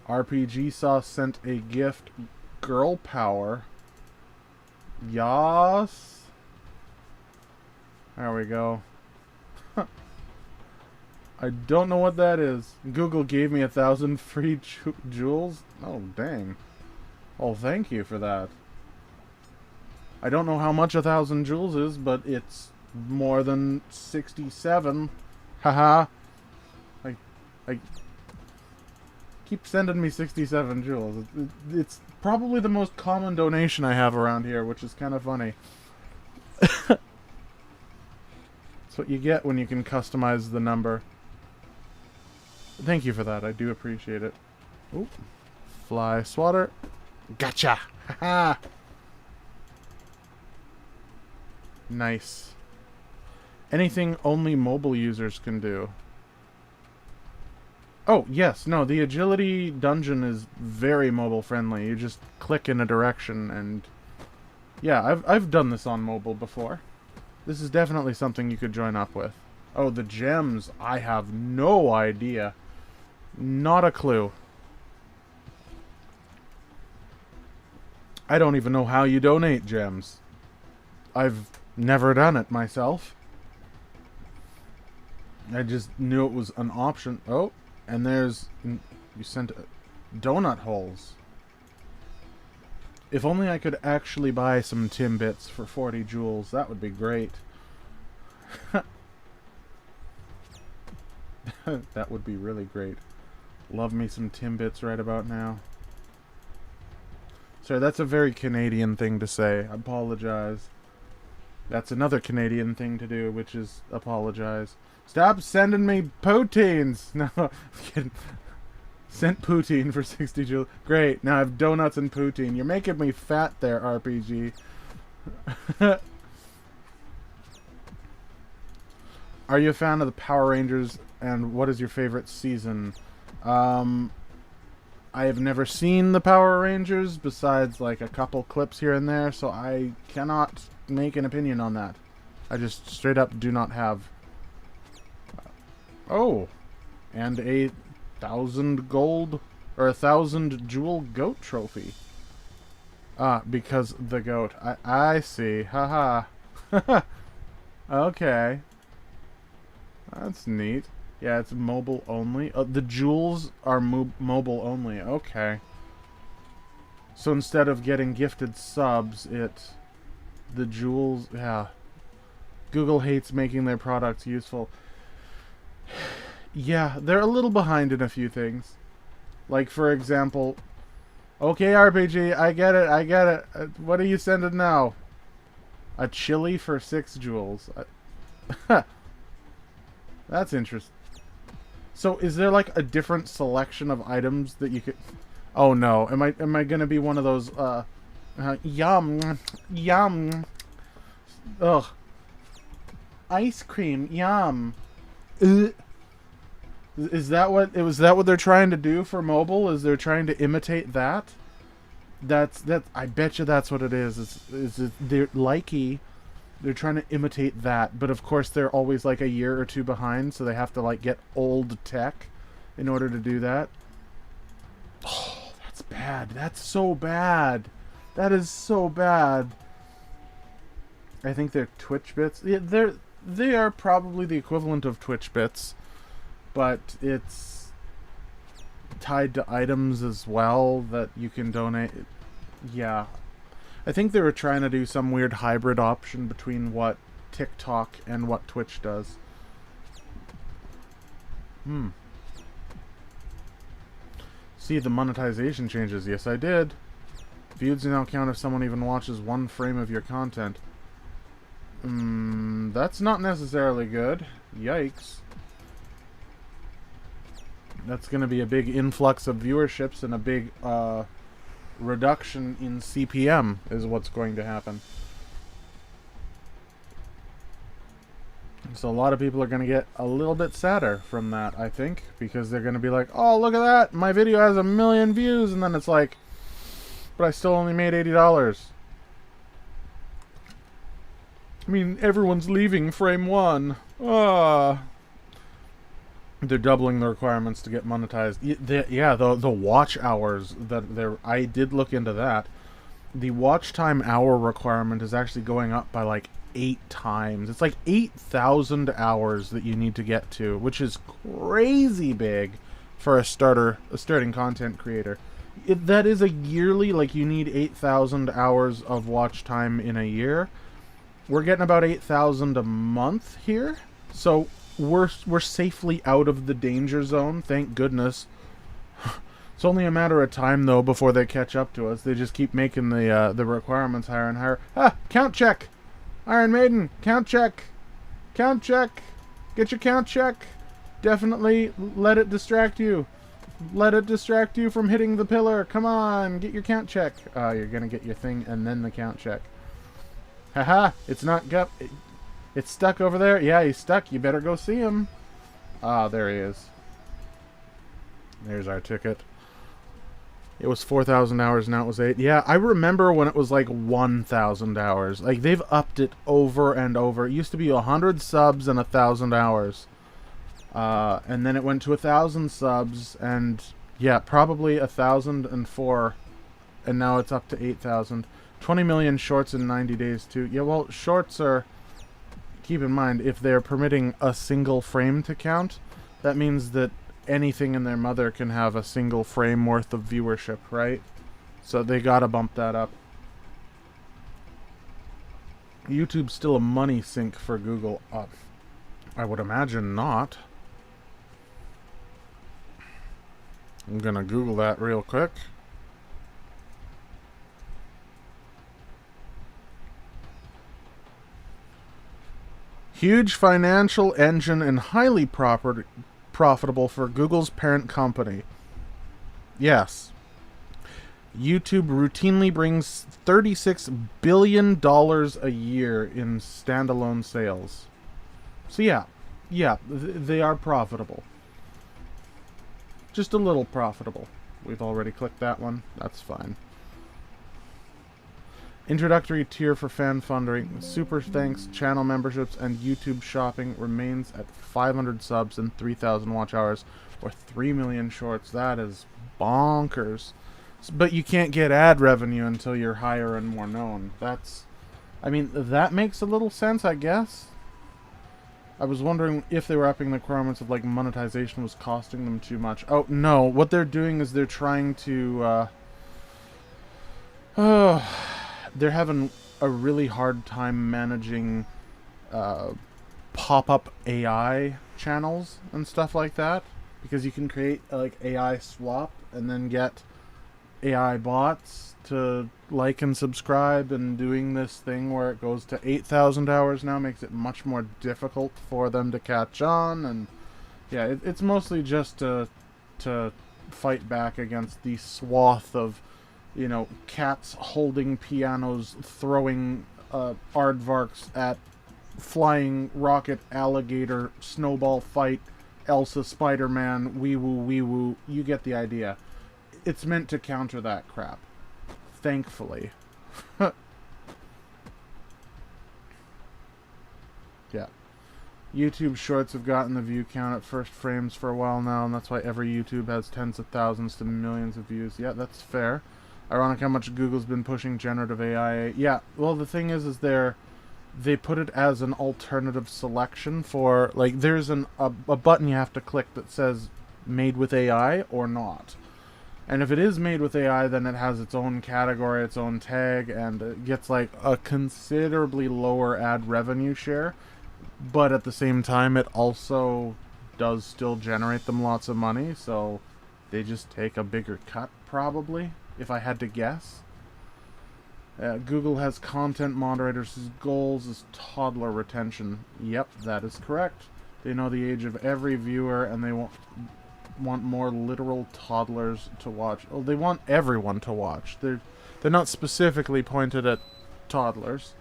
RPG Sauce sent a gift. Girl power. Yas. There we go. I don't know what that is. Google gave me 1,000 free jewels. Oh, dang. Oh, thank you for that. I don't know how much 1,000 jewels is, but it's more than 67. Haha. I keep sending me 67 jewels. It's probably the most common donation I have around here, which is kind of funny. That's what you get when you can customize the number. Thank you for that. I do appreciate it. Oop. Fly swatter. Gotcha! Haha! Nice. Anything only mobile users can do. Oh, yes. No, the agility dungeon is very mobile friendly. You just click in a direction and... Yeah, I've done this on mobile before. This is definitely something you could join up with. Oh, the gems. I have no idea. Not a clue. I don't even know how you donate gems. I've never done it myself. I just knew it was an option. Oh, and there's... You sent donut holes. If only I could actually buy some Timbits for 40 jewels. That would be great. That would be really great. Love me some Timbits right about now. Sorry, that's a very Canadian thing to say. I apologize. That's another Canadian thing to do, which is apologize. Stop sending me poutines! No, I'm kidding. Sent poutine for 60 jewels. Great, now I have donuts and poutine. You're making me fat there, RPG. Are you a fan of the Power Rangers, and what is your favorite season? I I have never seen the Power Rangers besides like a couple clips here and there, so I cannot make an opinion on that. I just straight up do not have. Oh, and 1,000 gold or 1,000 jewel goat trophy. Because the goat. I see. Haha. Okay. That's neat. Yeah, it's mobile only. The jewels are mobile only. Okay. So instead of getting gifted subs, the jewels, yeah. Google hates making their products useful. Yeah, they're a little behind in a few things. Like, for example, okay, RPG, I get it. What are you sending now? A chili for 6 jewels. That's interesting. So, is there like a different selection of items that you could... Oh no, am I gonna be one of those, yum, ugh. Ice cream, yum. Is that what they're trying to do for mobile? Is they're trying to imitate that? That's I bet you that's what it is. They're likey. They're trying to imitate that, but of course they're always like a year or two behind, so they have to like get old tech in order to do that. Oh, that's bad. That's so bad. That is so bad. I think they're Twitch bits. Yeah, they are probably the equivalent of Twitch bits, but it's tied to items as well that you can donate. Yeah. I think they were trying to do some weird hybrid option between what TikTok and what Twitch does. See the monetization changes. Yes, I did. Views now count if someone even watches 1 frame of your content. That's not necessarily good. Yikes. That's going to be a big influx of viewerships and a big, reduction in CPM is what's going to happen. So a lot of people are going to get a little bit sadder from that, I think, because they're going to be like, oh, look at that, my video has 1 million views, and then it's like, but I still only made $80. I mean, everyone's leaving frame 1. They're doubling the requirements to get monetized. Yeah, the watch hours that I did look into that. The watch time hour requirement is actually going up by like 8 times. It's like 8,000 hours that you need to get to, which is crazy big for a starting content creator. That is a yearly, like you need 8,000 hours of watch time in a year. We're getting about 8,000 a month here, so we're safely out of the danger zone, thank goodness. It's only a matter of time though before they catch up to us. They just keep making the requirements higher and higher. Count check, Iron Maiden, count check, count check, get your count check. Definitely let it distract you. Let it distract you from hitting the pillar. Come on, get your count check. You're gonna get your thing and then the count check. Haha, it's not it's stuck over there. Yeah, he's stuck. You better go see him. There he is. There's our ticket. It was 4,000 hours, now it was 8. Yeah, I remember when it was like 1,000 hours. Like, they've upped it over and over. It used to be 100 subs and 1,000 hours. And then it went to 1,000 subs, and yeah, probably 1,004. And now it's up to 8,000. 20 million shorts in 90 days, too. Yeah, well, shorts are... Keep in mind, if they're permitting a single frame to count, that means that anything in their mother can have a single frame worth of viewership, right? So they gotta bump that up. YouTube's still a money sink for Google. I would imagine not. I'm gonna Google that real quick. Huge financial engine and highly profitable for Google's parent company. Yes. YouTube routinely brings $36 billion a year in standalone sales. So yeah, they are profitable. Just a little profitable. we've already clicked that one. That's fine. Introductory tier for fan funding, super thanks, channel memberships, and YouTube shopping remains at 500 subs and 3,000 watch hours, or 3 million shorts. That is bonkers. But you can't get ad revenue until you're higher and more known. I mean, that makes a little sense, I guess. I was wondering if they were upping the requirements of, like, monetization was costing them too much. Oh, no. What they're doing is they're trying to, they're having a really hard time managing pop-up AI channels and stuff like that, because you can create like AI swap and then get AI bots to like and subscribe, and doing this thing where it goes to 8,000 hours now makes it much more difficult for them to catch on. And yeah, it's mostly just to fight back against the swath of, you know, cats holding pianos, throwing aardvarks at flying rocket alligator snowball fight, Elsa Spider-Man, wee woo. You get the idea. It's meant to counter that crap. Thankfully. Yeah. YouTube Shorts have gotten the view count at first frames for a while now, and that's why every YouTube has tens of thousands to millions of views. Yeah, that's fair. Ironic how much Google's been pushing generative AI. Yeah, well, the thing is they put it as an alternative selection for, like, there's a button you have to click that says made with AI or not. And if it is made with AI, then it has its own category, its own tag, and it gets, like, a considerably lower ad revenue share. But at the same time, it also does still generate them lots of money, so they just take a bigger cut, probably, if I had to guess. Google has content moderators whose goals is toddler retention. Yep, that is correct. They know the age of every viewer, and they want more literal toddlers to watch. Oh, they want everyone to watch. They're not specifically pointed at toddlers.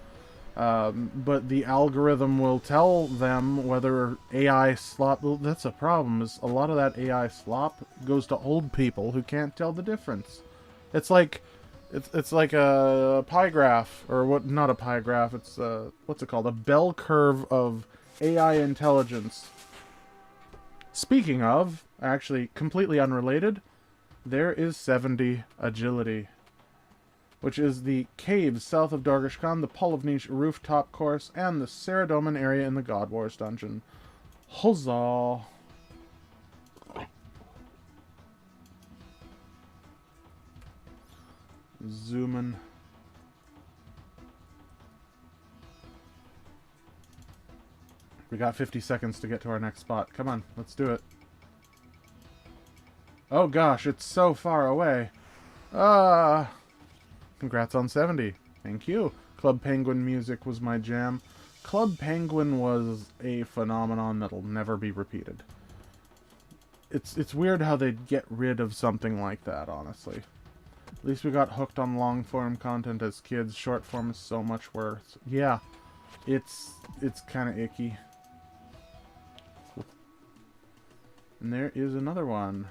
But the algorithm will tell them whether AI slop... Well, that's a problem, is a lot of that AI slop goes to old people who can't tell the difference. It's like... It's like a pie graph, or what? Not a pie graph, it's, what's it called? A bell curve of AI intelligence. Speaking of, actually completely unrelated, there is 70 agility, which is the caves south of Dorgish Khan, the Polovnish rooftop course, and the Saradomin area in the God Wars dungeon. Huzzah! Zooming. We got 50 seconds to get to our next spot. Come on, let's do it. Oh gosh, it's so far away. Congrats on 70. Thank you. Club Penguin music was my jam. Club Penguin was a phenomenon that'll never be repeated. It's weird how they'd get rid of something like that, honestly. At least we got hooked on long-form content as kids. Short-form is so much worse. Yeah, it's kind of icky. And there is another one.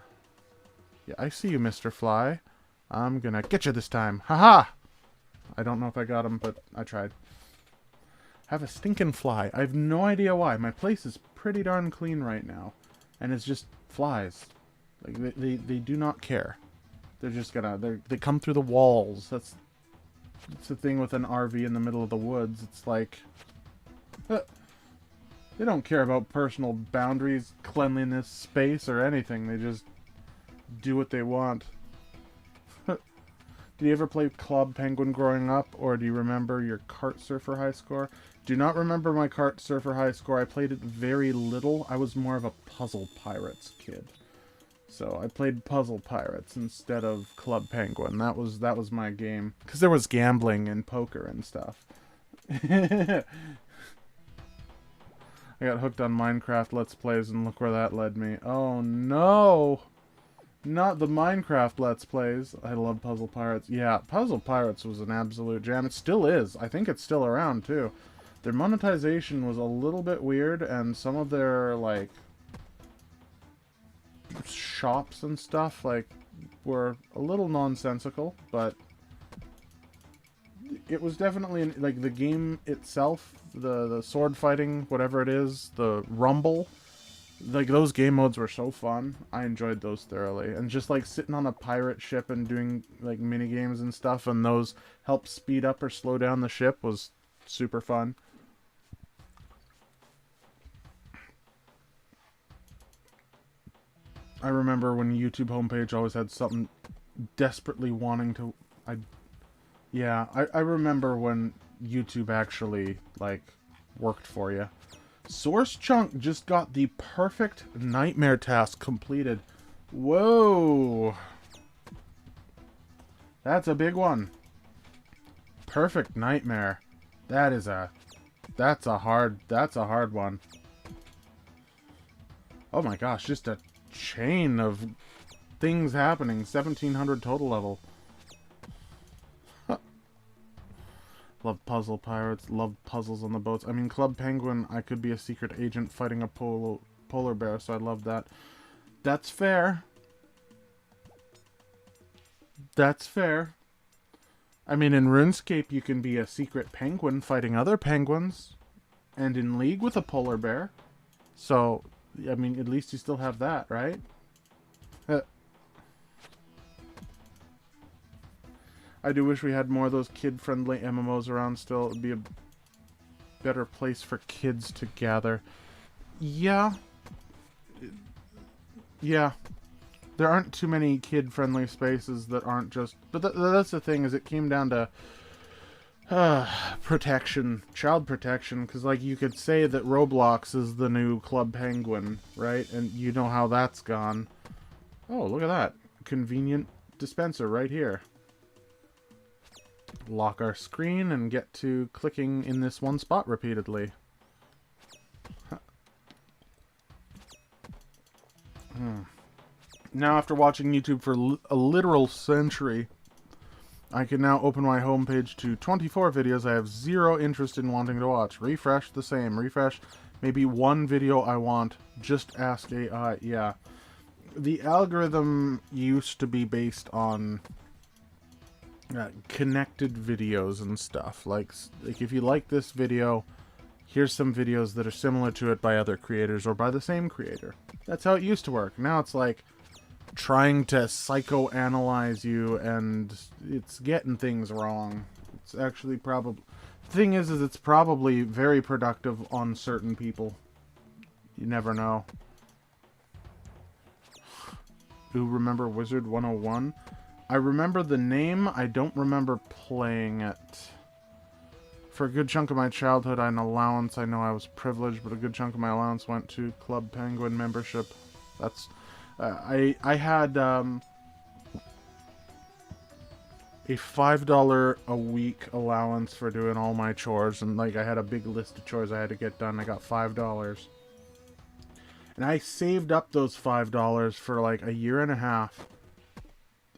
Yeah, I see you, Mr. Fly. I'm gonna get you this time. Haha! I don't know if I got him, but I tried. Have a stinking fly. I have no idea why. My place is pretty darn clean right now. And it's just flies. Like, they do not care. They're just gonna... They come through the walls. That's the thing with an RV in the middle of the woods. It's like... they don't care about personal boundaries, cleanliness, space, or anything. They just do what they want. Did you ever play Club Penguin growing up, or do you remember your Kart Surfer high score? Do not remember my Kart Surfer high score. I played it very little. I was more of a Puzzle Pirates kid. So I played Puzzle Pirates instead of Club Penguin. That was my game. Because there was gambling and poker and stuff. I got hooked on Minecraft Let's Plays, and look where that led me. Oh no! Not the Minecraft Let's Plays. I love Puzzle Pirates. Yeah, Puzzle Pirates was an absolute jam. It still is. I think it's still around, too. Their monetization was a little bit weird, and some of their, like, shops and stuff, like, were a little nonsensical, but it was definitely, like, the game itself, the sword fighting, whatever it is, the rumble, like, those game modes were so fun. I enjoyed those thoroughly. And just, like, sitting on a pirate ship and doing, like, mini games and stuff, and those help speed up or slow down the ship was super fun. I remember when YouTube homepage always had something desperately wanting to... I remember when YouTube actually, like, worked for you. Source Chunk just got the perfect nightmare task completed. Whoa! That's a big one. Perfect nightmare. That's a hard one. Oh my gosh, just a chain of things happening. 1700 total level. Love puzzle pirates, love puzzles on the boats. I mean, Club Penguin, I could be a secret agent fighting a polar bear, so I love that. That's fair. That's fair. I mean, in Runescape, you can be a secret penguin fighting other penguins, and in league with a polar bear. So, I mean, at least you still have that, right? I do wish we had more of those kid-friendly MMOs around still. It would be a better place for kids to gather. Yeah. Yeah. There aren't too many kid-friendly spaces that aren't just... But that's the thing, is it came down to protection. Child protection. Because, like, you could say that Roblox is the new Club Penguin, right? And you know how that's gone. Oh, look at that. Convenient dispenser right here. Lock our screen and get to clicking in this one spot repeatedly. Now, after watching YouTube for a literal century, I can now open my homepage to 24 videos I have zero interest in wanting to watch. Refresh, the same. Refresh, maybe one video I want. Just ask AI. Yeah. The algorithm used to be based on connected videos and stuff. Like if you like this video, here's some videos that are similar to it by other creators or by the same creator. That's how it used to work. Now it's like trying to psychoanalyze you, and it's getting things wrong. It's actually probably... The thing is it's probably very productive on certain people. You never know. Ooh, remember Wizard 101? I remember the name, I don't remember playing it. For a good chunk of my childhood, I had an allowance. I know I was privileged, but a good chunk of my allowance went to Club Penguin membership. That's... I had a $5 a week allowance for doing all my chores, and like I had a big list of chores I had to get done. I got $5. And I saved up those $5 for like a year and a half.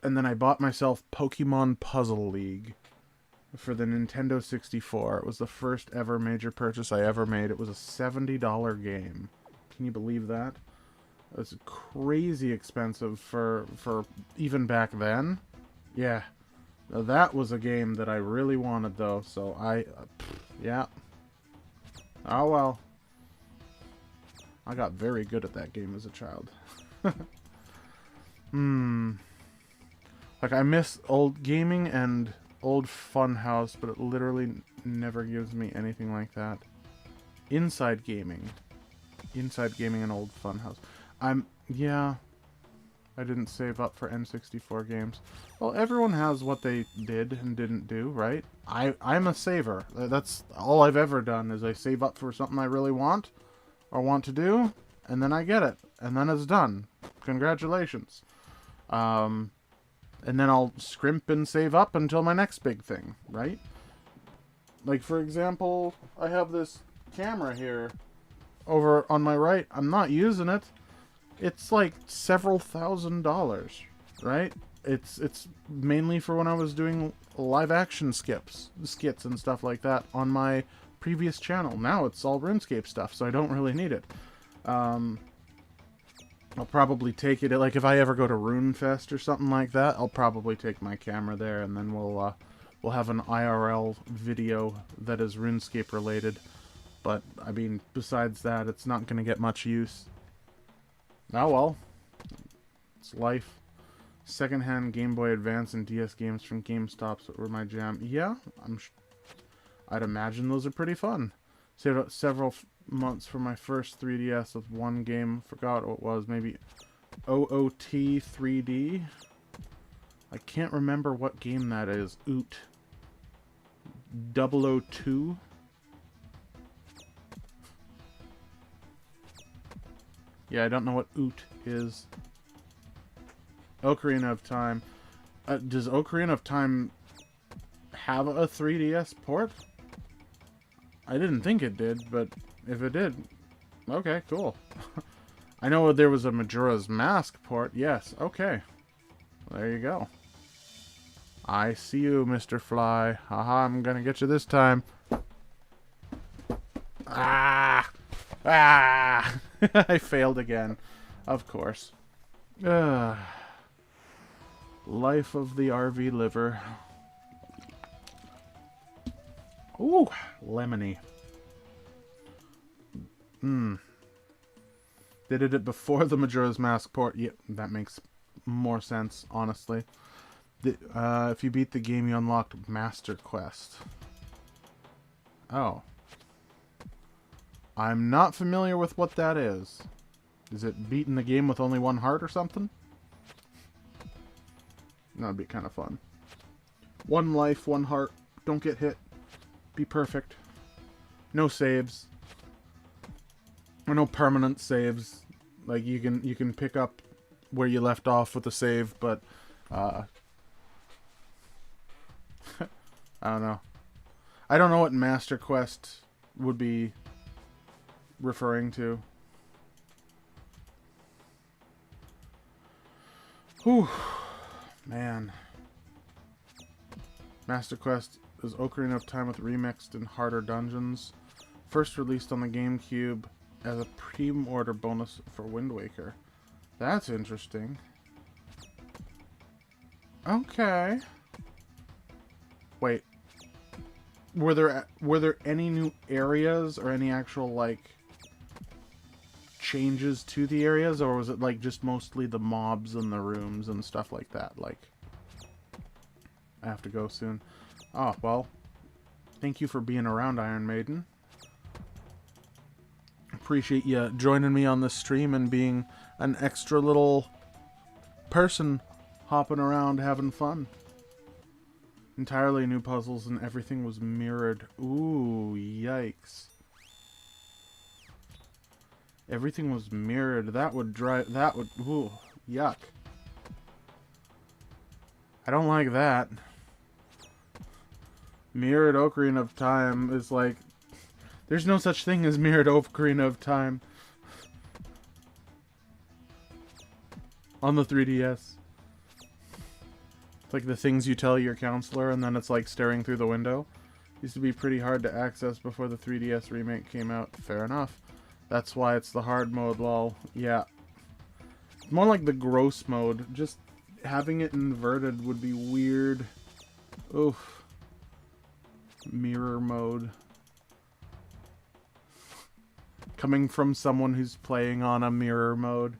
And then I bought myself Pokemon Puzzle League for the Nintendo 64. It was the first ever major purchase I ever made. It was a $70 game. Can you believe that? It was crazy expensive for even back then. Yeah. Now, that was a game that I really wanted, though. So yeah. Oh well. I got very good at that game as a child. Like, I miss old gaming and old Funhouse, but it literally never gives me anything like that. Inside gaming. Inside gaming and old Funhouse. Yeah. I didn't save up for N64 games. Well, everyone has what they did and didn't do, right? I'm a saver. That's all I've ever done, is I save up for something I really want or want to do, and then I get it. And then it's done. Congratulations. And then I'll scrimp and save up until my next big thing, right? Like, for example, I have this camera here over on my right. I'm not using it. It's like several $1,000s, right? It's mainly for when I was doing live action skits and stuff like that on my previous channel. Now it's all RuneScape stuff, so I don't really need it. I'll probably take it, like, if I ever go to RuneFest or something like that, I'll probably take my camera there, and then we'll have an IRL video that is RuneScape related. But, I mean, besides that, it's not going to get much use. Oh well. It's life. Secondhand Game Boy Advance and DS games from GameStops were my jam. Yeah, I'd imagine those are pretty fun. Saved up several months for my first 3DS with one game. Forgot what it was. Maybe OOT 3D? I can't remember what game that is. OOT. 002? Yeah, I don't know what OOT is. Ocarina of Time. Does Ocarina of Time have a 3DS port? I didn't think it did, but if it did, okay, cool. I know there was a Majora's Mask port. Yes, okay. There you go. I see you, Mr. Fly. Haha, I'm gonna get you this time. Ah! Ah! I failed again. Of course. Life of the RV liver. Ooh, lemony. They did it before the Majora's Mask port. Yeah, that makes more sense, honestly. If you beat the game, you unlocked Master Quest. Oh. I'm not familiar with what that is. Is it beating the game with only one heart or something? That'd be kind of fun. One life, one heart. Don't get hit. Be perfect. No saves. Or no permanent saves. Like you can pick up where you left off with the save, but I don't know. I don't know what Master Quest would be referring to. Whew. Man. Master Quest is Ocarina of Time with remixed and harder dungeons. First released on the GameCube as a pre-order bonus for Wind Waker. That's interesting. Okay. Wait. Were there any new areas or any actual like changes to the areas, or was it like just mostly the mobs and the rooms and stuff like that? Like, I have to go soon. Oh, well, thank you for being around, Iron Maiden. Appreciate you joining me on this stream and being an extra little person hopping around having fun. Entirely new puzzles and everything was mirrored. Ooh, yikes. Everything was mirrored. That would drive... That would... Ooh, yuck. I don't like that. Mirrored Ocarina of Time is like... There's no such thing as mirrored Ocarina of Time. On the 3DS. It's like the things you tell your counselor and then it's like staring through the window. Used to be pretty hard to access before the 3DS remake came out. Fair enough. That's why it's the hard mode, lol. Yeah. More like the gross mode. Just having it inverted would be weird. Oof. Mirror mode. Coming from someone who's playing on a mirror mode.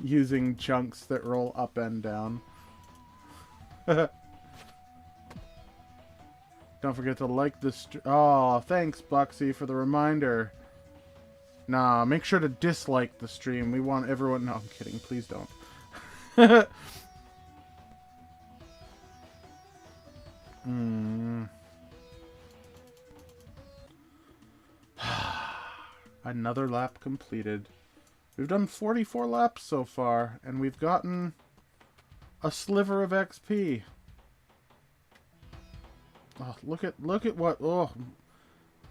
Using chunks that roll up and down. Don't forget to like this. Oh, thanks, Buxy, for the reminder. Nah, make sure to dislike the stream. We want everyone... No, I'm kidding. Please don't. Another lap completed. We've done 44 laps so far, and we've gotten a sliver of XP. Oh, look at what... Oh,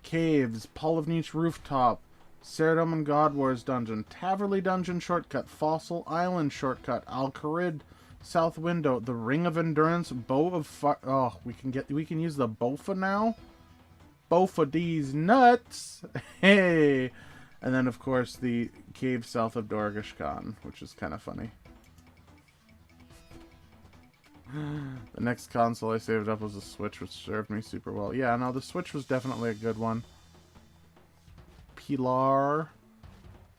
caves, Paul of Niche rooftop, Ceridom and God Wars dungeon, Taverley dungeon shortcut, Fossil Island shortcut, Al-Kharid south window, the Ring of Endurance, Bow of Fire. Oh, we can use the Bofa now. Bofa these nuts. Hey, And then, of course, the cave south of Dorgashkan, which is kind of funny. The next console I saved up was a Switch, which served me super well. Yeah, no, the Switch was definitely a good one. Pilar.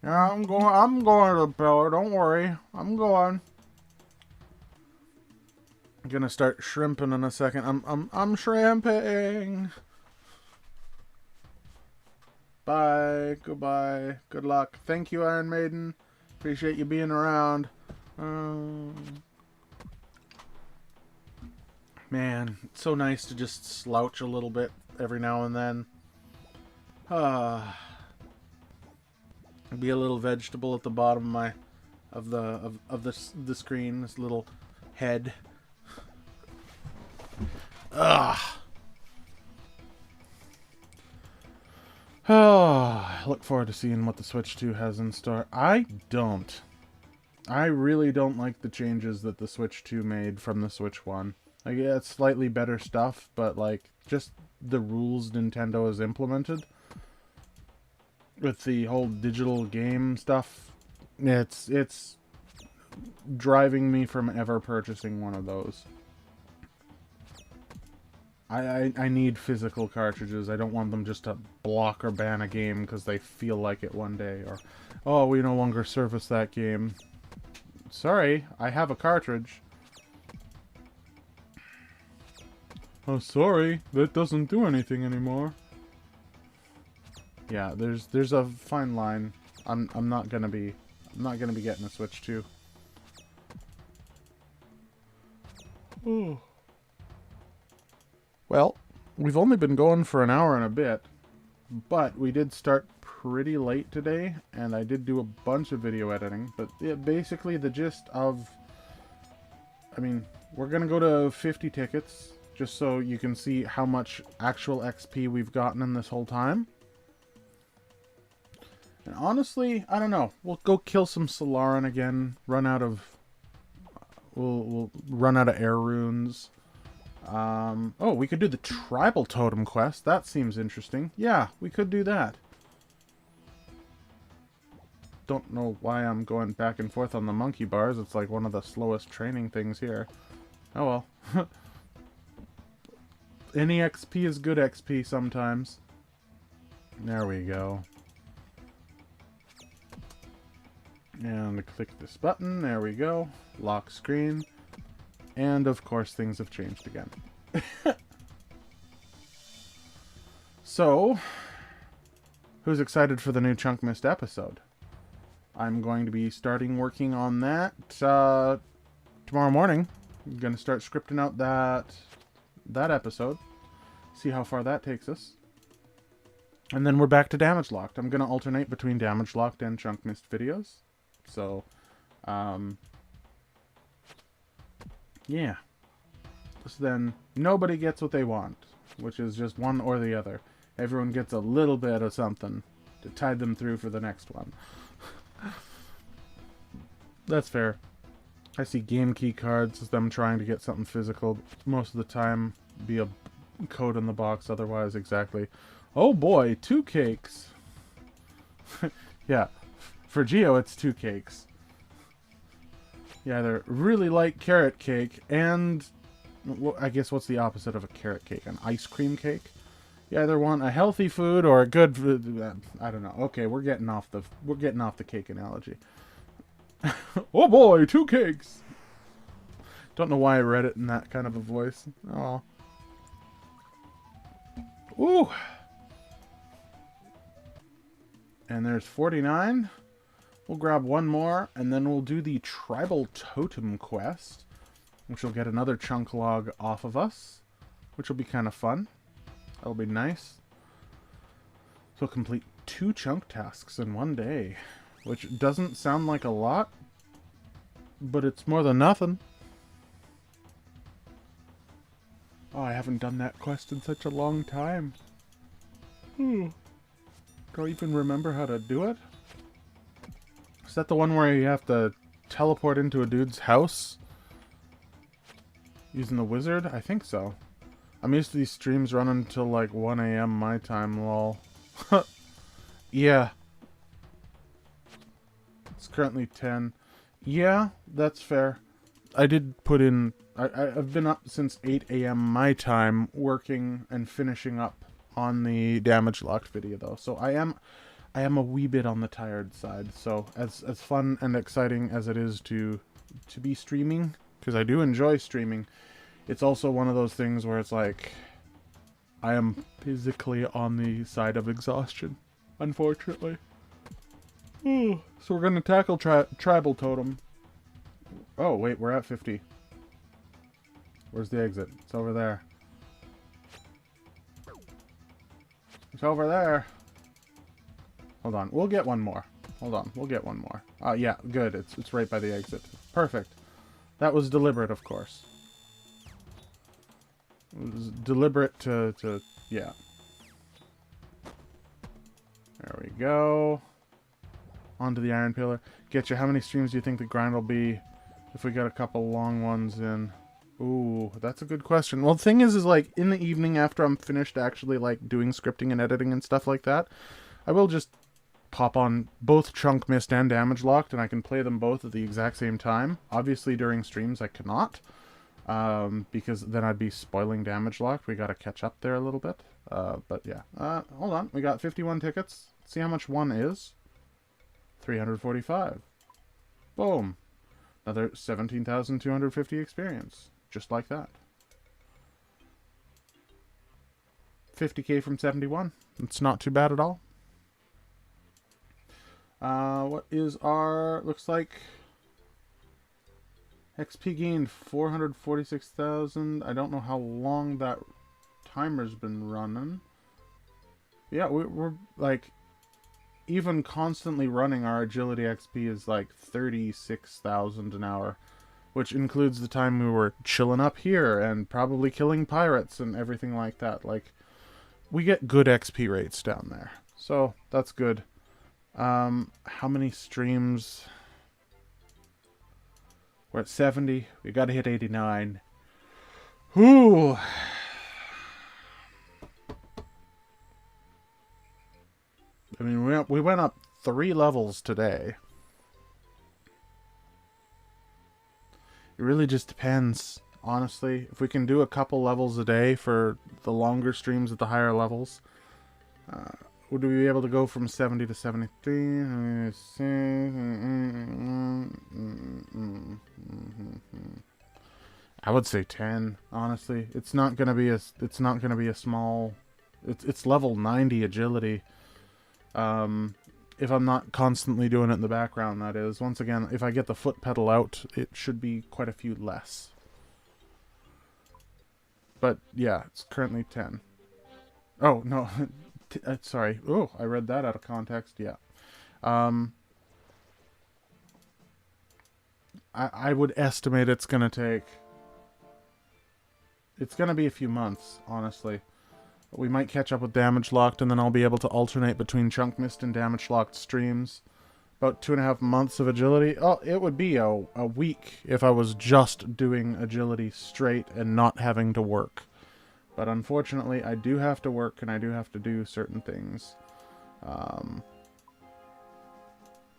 Yeah, I'm going to the pillar, don't worry. I'm going. I'm gonna start shrimping in a second. I'm shrimping. Bye. Goodbye. Good luck. Thank you, Iron Maiden. Appreciate you being around. Man, it's so nice to just slouch a little bit every now and then. Be a little vegetable at the bottom of the screen. This little head. Ugh. Oh, I look forward to seeing what the Switch 2 has in store. I really don't like the changes that the Switch 2 made from the Switch 1. Like, yeah, it's slightly better stuff, but like just the rules Nintendo has implemented with the whole digital game stuff, it's driving me from ever purchasing one of those. I need physical cartridges. I don't want them just to block or ban a game because they feel like it one day. Or, oh, we no longer service that game. Sorry, I have a cartridge. Oh, sorry, that doesn't do anything anymore. Yeah, there's a fine line. I'm not gonna be getting a Switch 2. Ooh. Well, we've only been going for an hour and a bit, but we did start pretty late today, and I did do a bunch of video editing. But yeah, basically the gist of, I mean, we're gonna go to 50 tickets, just so you can see how much actual XP we've gotten in this whole time. And honestly, I don't know. We'll go kill some Salarin again. We'll run out of air runes. Oh, we could do the tribal totem quest. That seems interesting. Yeah, we could do that. Don't know why I'm going back and forth on the monkey bars. It's like one of the slowest training things here. Oh well. Any XP is good XP sometimes. There we go. And click this button. There we go. Lock screen. And of course things have changed again. So, who's excited for the new ChunkMist episode? I'm going to be starting working on that tomorrow morning. I'm going to start scripting out that episode. See how far that takes us. And then we're back to Damage Locked. I'm going to alternate between Damage Locked and ChunkMist videos. So, yeah. So then, nobody gets what they want, which is just one or the other. Everyone gets a little bit of something to tide them through for the next one. That's fair. I see game key cards as them trying to get something physical. Most of the time, be a code in the box, otherwise exactly. Oh boy, 2 cakes. Yeah, for Geo it's 2 cakes. Yeah, they're really light carrot cake and, well, I guess what's the opposite of a carrot cake? An ice cream cake? You either want a healthy food or a good food. I don't know. Okay, we're getting off the cake analogy. Oh boy, 2 cakes. Don't know why I read it in that kind of a voice. Oh. Ooh. And there's 49. We'll grab one more, and then we'll do the Tribal Totem quest, which will get another chunk log off of us, which will be kind of fun. That'll be nice. So complete 2 chunk tasks in one day, which doesn't sound like a lot, but it's more than nothing. Oh, I haven't done that quest in such a long time. Don't even remember how to do it. Is that the one where you have to teleport into a dude's house? Using the wizard? I think so. I'm used to these streams running until like 1 AM my time, lol. Yeah. It's currently 10. Yeah, that's fair. I did put in... I've been up since 8 a.m. my time, working and finishing up on the damage locked video, though. So I am a wee bit on the tired side. So as fun and exciting as it is to be streaming, because I do enjoy streaming, it's also one of those things where it's like I am physically on the side of exhaustion, unfortunately. So we're going to tackle Tribal Totem. Oh, wait, we're at 50. Where's the exit? It's over there. It's over there. Hold on, we'll get one more. Hold on, we'll get one more. Yeah, good. It's right by the exit. Perfect. That was deliberate, of course. It was deliberate to yeah. There we go. Onto the Iron Pillar. Getcha, how many streams do you think the grind will be if we got a couple long ones in? Ooh, that's a good question. Well, the thing is like, in the evening after I'm finished actually, like, doing scripting and editing and stuff like that, I will just pop on both ChunkMist and Damage Locked, and I can play them both at the exact same time. Obviously, during streams, I cannot, because then I'd be spoiling Damage Locked. We gotta catch up there a little bit. But yeah. Hold on. We got 51 tickets. Let's see how much one is. 345. Boom. Another 17,250 experience. Just like that. 50k from 71. It's not too bad at all. What is our... Looks like... XP gained 446,000. I don't know how long that timer's been running. Yeah, we're like... Even constantly running, our agility XP is like 36,000 an hour, which includes the time we were chilling up here and probably killing pirates and everything like that. Like, we get good XP rates down there, so that's good. How many streams? We're at 70. We gotta hit 89. Whoo! I mean, we went up 3 levels today. It really just depends, honestly. If we can do a couple levels a day for the longer streams at the higher levels, would we be able to go from 70 to 73? I would say 10, honestly. It's not gonna be a small... It's level 90 agility. If I'm not constantly doing it in the background, that is. Once again, if I get the foot pedal out, it should be quite a few less. But, yeah, it's currently 10. Oh, no. Sorry. Oh, I read that out of context. Yeah. I would estimate it's going to take... It's going to be a few months, honestly. We might catch up with Damage Locked, and then I'll be able to alternate between ChunkMist and Damage Locked streams. About 2.5 months of agility. Oh, it would be a week if I was just doing agility straight and not having to work. But unfortunately, I do have to work, and I do have to do certain things.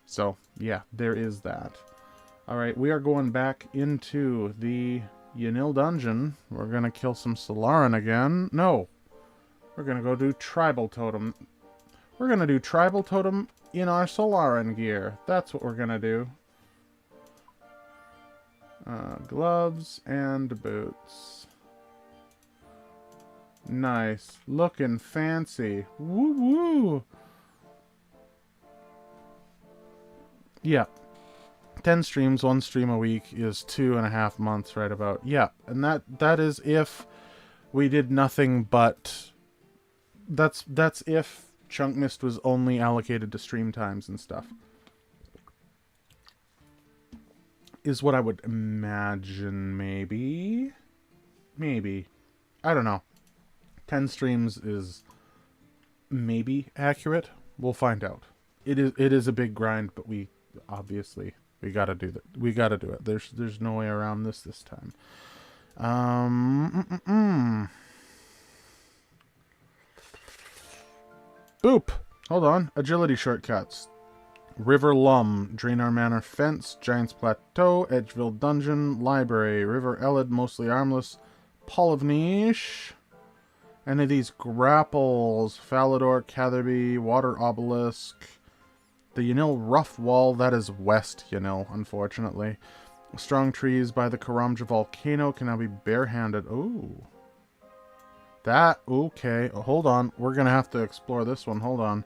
So, yeah, there is that. Alright, we are going back into the Yanil dungeon. We're going to kill some Salarin again. No! We're going to go do Tribal Totem. We're going to do Tribal Totem in our Salarin gear. That's what we're going to do. Gloves and boots. Nice. Looking fancy. Woo woo! Yeah. 10 streams, 1 stream a week is 2.5 months right about. Yeah, and that is if we did nothing but... That's if ChunkMist was only allocated to stream times and stuff. Is what I would imagine, maybe? Maybe. I don't know. 10 streams is maybe accurate. We'll find out. It is a big grind, but we obviously we gotta do that. We gotta do it. There's no way around this time. Boop! Hold on. Agility shortcuts. River Lum, Drainar Manor Fence, Giant's Plateau, Edgeville Dungeon, Library, River Elid, Mostly Armless, Paul of Niche. Any of these grapples, Falador, Catherby, Water Obelisk, the Yanil Rough Wall, that is West Yanil, unfortunately. Strong Trees by the Karamja Volcano can now be barehanded. Ooh. That, okay. Hold on. We're going to have to explore this one. Hold on.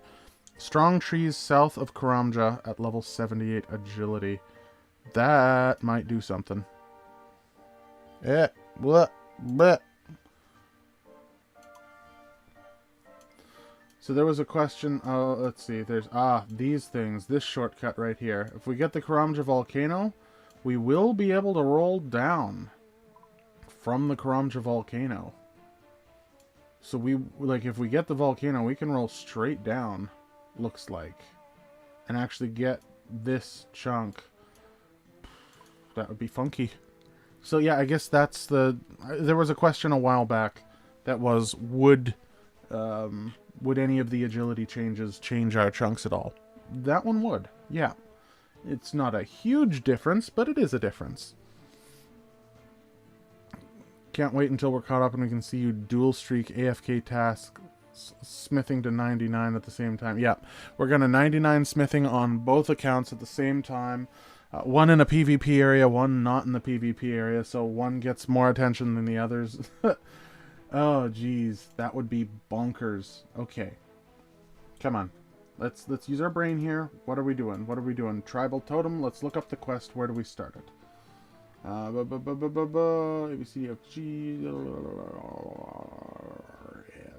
Strong Trees south of Karamja at level 78 agility. That might do something. Bleh, bleh. So there was a question, let's see, there's, these things, this shortcut right here. If we get the Karamja Volcano, we will be able to roll down from the Karamja Volcano. So we, like, if we get the volcano, we can roll straight down, looks like, and actually get this chunk. That would be funky. So yeah, I guess that's the, there was a question a while back that was, would any of the agility changes change our chunks at all? That one would, yeah. It's not a huge difference, but it is a difference. Can't wait until we're caught up and we can see you dual streak AFK task smithing to 99 at the same time. Yeah, we're going to 99 smithing on both accounts at the same time. One in a PvP area, one not in the PvP area, so one gets more attention than the others. Oh, geez, that would be bonkers. Okay, come on, let's use our brain here. What are we doing? What are we doing? Tribal Totem. Let's look up the quest. Where do we start it? A B C D F G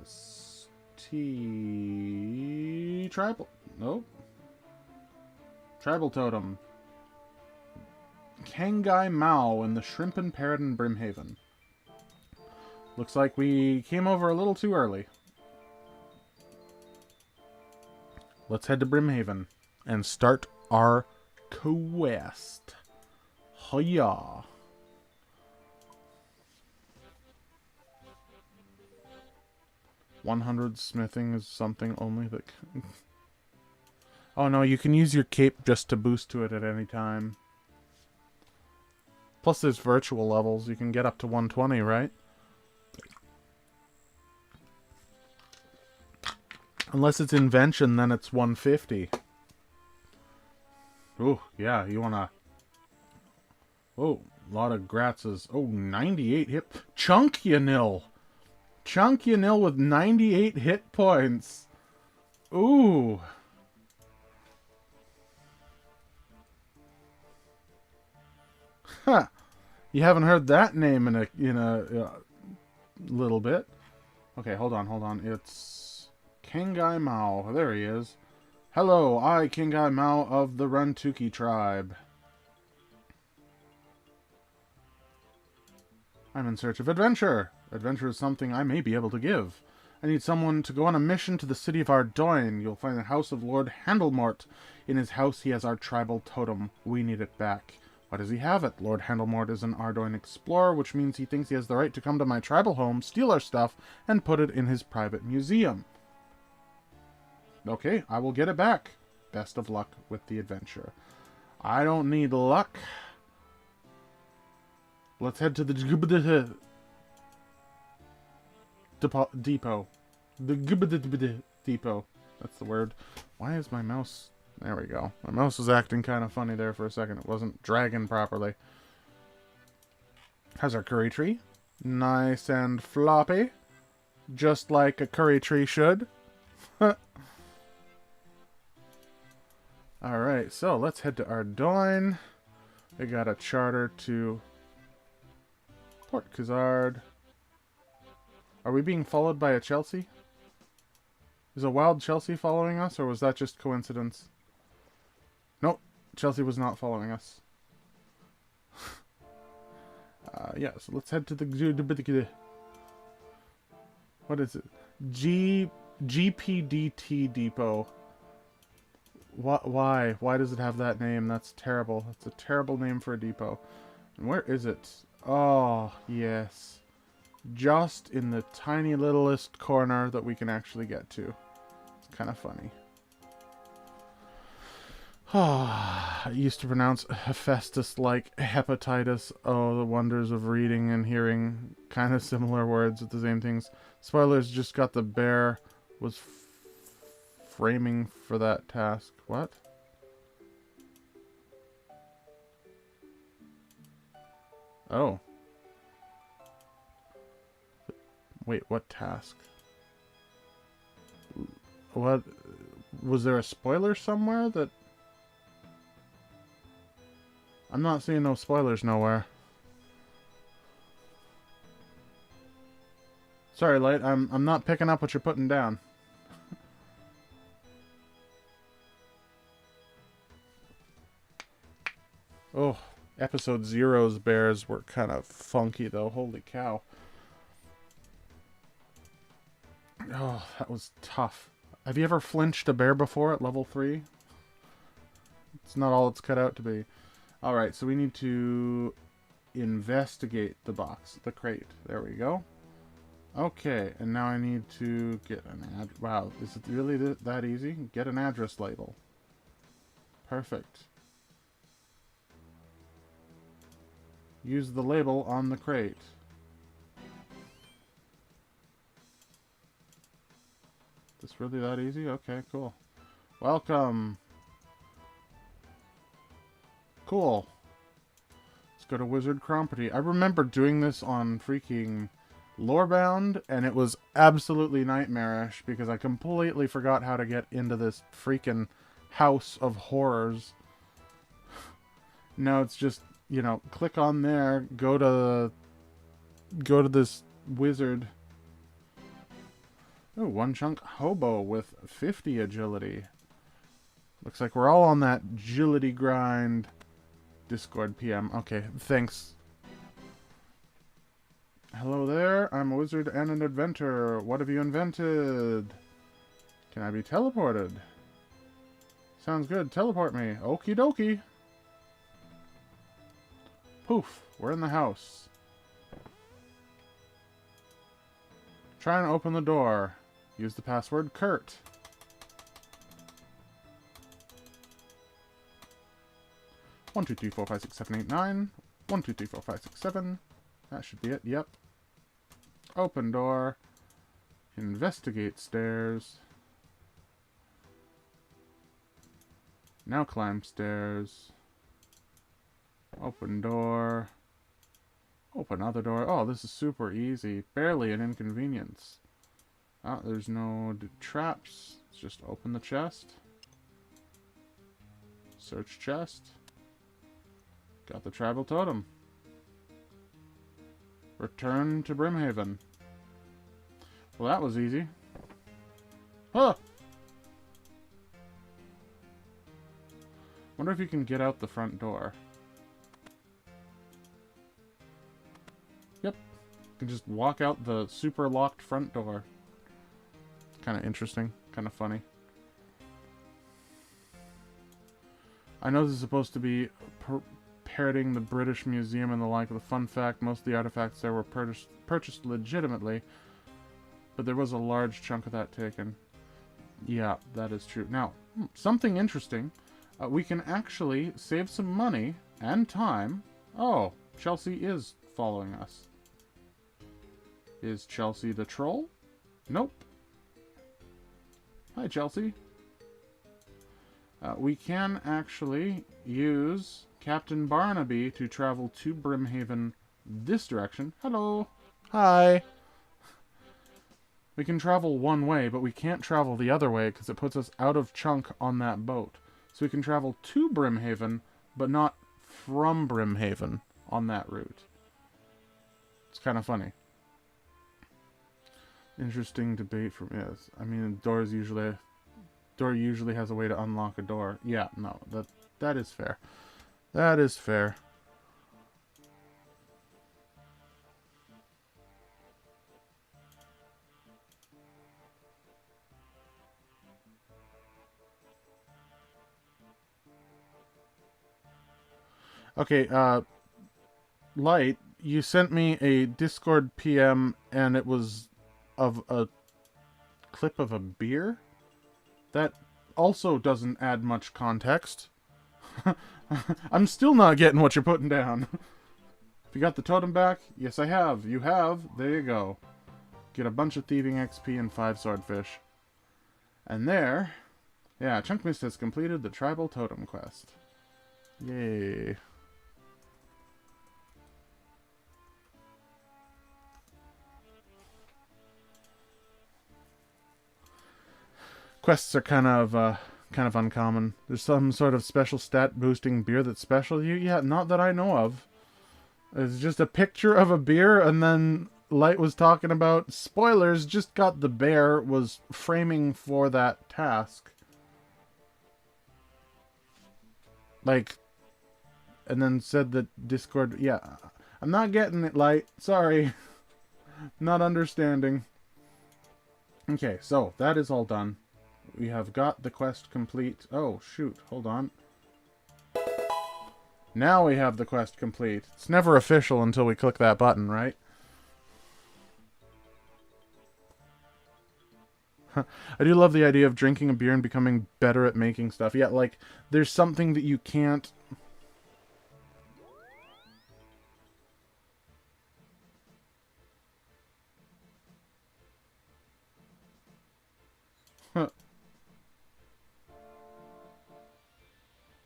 S T Tribal. Nope. Tribal Totem. Kangai Mao and the Shrimpin' Parrot in Brimhaven. Looks like we came over a little too early. Let's head to Brimhaven and start our quest. Hiya! 100 smithing is something only that... Oh no, you can use your cape just to boost to it at any time. Plus there's virtual levels. You can get up to 120, right? Unless it's invention, then it's 150. Ooh, yeah, you wanna... Oh, a lot of Gratzes. Oh, 98 hit... ChunkMist! ChunkMist with 98 hit points! Ooh! Huh! You haven't heard that name in a little bit. Okay, hold on. It's... Kangai Mao. There he is. Hello, I, Kangai Mao of the Runtuki tribe. I'm in search of adventure. Adventure is something I may be able to give. I need someone to go on a mission to the city of Ardoin. You'll find the house of Lord Handelmort. In his house he has our tribal totem. We need it back. Why does he have it? Lord Handelmort is an Ardoin explorer, which means he thinks he has the right to come to my tribal home, steal our stuff, and put it in his private museum. Okay, I will get it back. Best of luck with the adventure. I don't need luck. Let's head to the depot. The depot. That's the word. Why is my mouse... There we go. My mouse was acting kind of funny there for a second. It wasn't dragging properly. How's our curry tree? Nice and floppy. Just like a curry tree should. Alright, so let's head to Ardoin. We got a charter to Port Khazard. Are we being followed by a Chelsea? Is a wild Chelsea following us, or was that just coincidence? Nope, Chelsea was not following us. Yeah, so let's head to the... What is it? GPDT Depot. Why? Why does it have that name? That's terrible. That's a terrible name for a depot. And where is it? Oh, yes. Just in the tiny littlest corner that we can actually get to. It's kind of funny. I used to pronounce Hephaestus like hepatitis. Oh, the wonders of reading and hearing kind of similar words with the same things. Spoilers, just got the bear was framing for that task. What? Oh. Wait, what task? What? Was there a spoiler somewhere that... I'm not seeing no spoilers nowhere. Sorry, Light, I'm not picking up what you're putting down. Oh, episode 0's bears were kind of funky though, holy cow. Oh, that was tough. Have you ever flinched a bear before at level 3? It's not all it's cut out to be. Alright, so we need to investigate the box, the crate. There we go. Okay, and now I need to get an wow, is it really that easy? Get an address label. Perfect. Use the label on the crate. Is this really that easy? Okay, cool. Welcome. Cool. Let's go to Wizard Property. I remember doing this on freaking Lorebound, and it was absolutely nightmarish because I completely forgot how to get into this freaking house of horrors. No, it's just, you know, click on there, go to this wizard. Oh, one chunk hobo with 50 agility. Looks like we're all on that agility grind. Discord PM. Okay, thanks. Hello there, I'm a wizard and an inventor. What have you invented? Can I be teleported? Sounds good, teleport me. Okie dokie. Poof, we're in the house. Try and open the door. Use the password Kurt. One, two, three, four, five, six, seven, eight, nine. 1, 2, 3, 4, 5, 6, 7. That should be it. Yep. Open door. Investigate stairs. Now climb stairs. Open door. Open other door. Oh, this is super easy. Barely an inconvenience. Oh, there's no traps. Let's just open the chest. Search chest. Got the tribal totem. Return to Brimhaven. Well, that was easy. Huh! Wonder if you can get out the front door. Yep. You can just walk out the super locked front door. Kind of interesting. Kind of funny. I know this is supposed to be parroting the British Museum and the like. The fun fact, most of the artifacts there were purchased legitimately, but there was a large chunk of that taken. Yeah, that is true. Now, something interesting. We can actually save some money and time. Oh, Chelsea is following us. Is Chelsea the troll? Nope. Hi, Chelsea. We can actually use Captain Barnaby to travel to Brimhaven this direction. Hello. Hi. We can travel one way, but we can't travel the other way because it puts us out of chunk on that boat. So we can travel to Brimhaven, but not from Brimhaven on that route. It's kind of funny. Interesting debate from is. I mean, door usually has a way to unlock a door. Yeah, no, that is fair. That is fair. Okay, Light, you sent me a Discord PM and it was of a clip of a beer? That also doesn't add much context. I'm still not getting what you're putting down. If you got the totem back, yes I have. You have. There you go. Get a bunch of thieving XP and 5 swordfish. And there, yeah, ChunkMist has completed the tribal totem quest. Yay. Quests are kind of uncommon. There's some sort of special stat boosting beer that's special to you. Yeah, not that I know of. It's just a picture of a beer, and then Light was talking about spoilers. Just got the bear was framing for that task. Like, and then said that Discord. Yeah, I'm not getting it, Light. Sorry, not understanding. Okay, so that is all done. We have got the quest complete. Oh, shoot. Hold on. Now we have the quest complete. It's never official until we click that button, right? I do love the idea of drinking a beer and becoming better at making stuff. Yeah, like, there's something that you can't...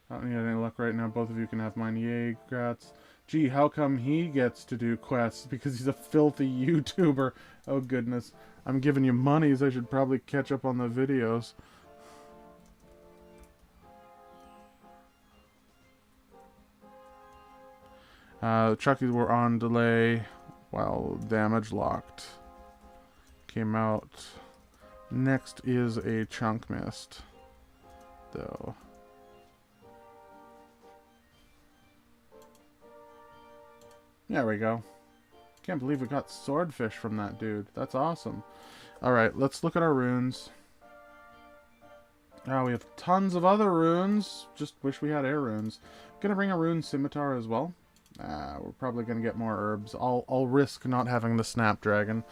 I don't need any luck right now. Both of you can have mine. Yay, grats. Gee, how come he gets to do quests? Because he's a filthy YouTuber. Oh, goodness. I'm giving you monies. I should probably catch up on the videos. The truckies were on delay while damage locked came out. Next is a ChunkMist, though. There we go. Can't believe we got swordfish from that dude. That's awesome. Alright, let's look at our runes. Oh, we have tons of other runes. Just wish we had air runes. Gonna bring a rune scimitar as well. We're probably gonna get more herbs. I'll risk not having the snapdragon.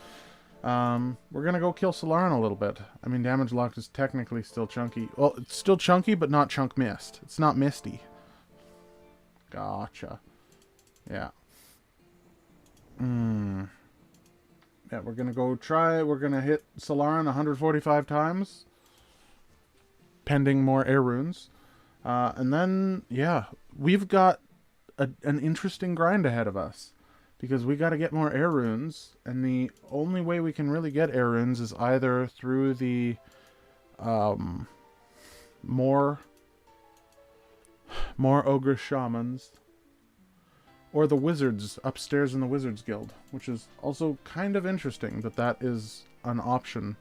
We're gonna go kill Salarin a little bit. I mean, damage locked is technically still chunky. Well, it's still chunky, but not ChunkMist. It's not misty. Gotcha. Yeah. Yeah, we're gonna go try. We're gonna hit Salarin 145 times, pending more air runes, and then yeah, we've got an interesting grind ahead of us because we got to get more air runes, and the only way we can really get air runes is either through the more ogre shamans. Or the wizards upstairs in the Wizards Guild, which is also kind of interesting that that is an option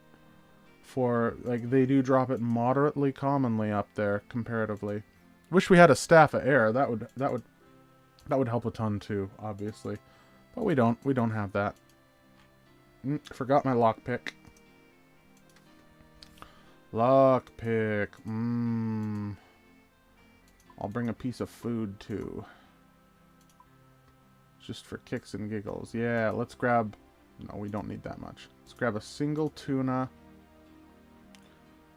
for, like, they do drop it moderately commonly up there comparatively. Wish we had a staff of air. That would help a ton too, obviously. But we don't. We don't have that. Forgot my lockpick. Lockpick. I'll bring a piece of food too. Just for kicks and giggles. Yeah, let's grab... No, we don't need that much. Let's grab a single tuna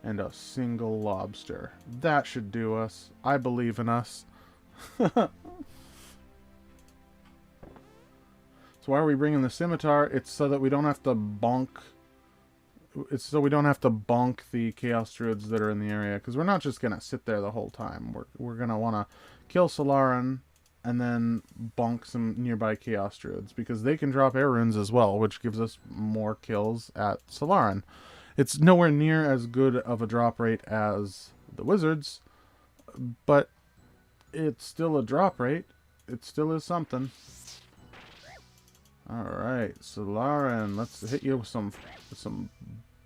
and a single lobster. That should do us. I believe in us. So why are we bringing the scimitar? It's so that we don't have to bonk... It's so we don't have to bonk the chaos druids that are in the area. Because we're not just going to sit there the whole time. We're going to want to kill Salarin and then bonk some nearby chaos druids, because they can drop air runes as well, which gives us more kills at Salarin. It's nowhere near as good of a drop rate as the wizards, but it's still a drop rate. It still is something. Alright, Salarin, let's hit you with some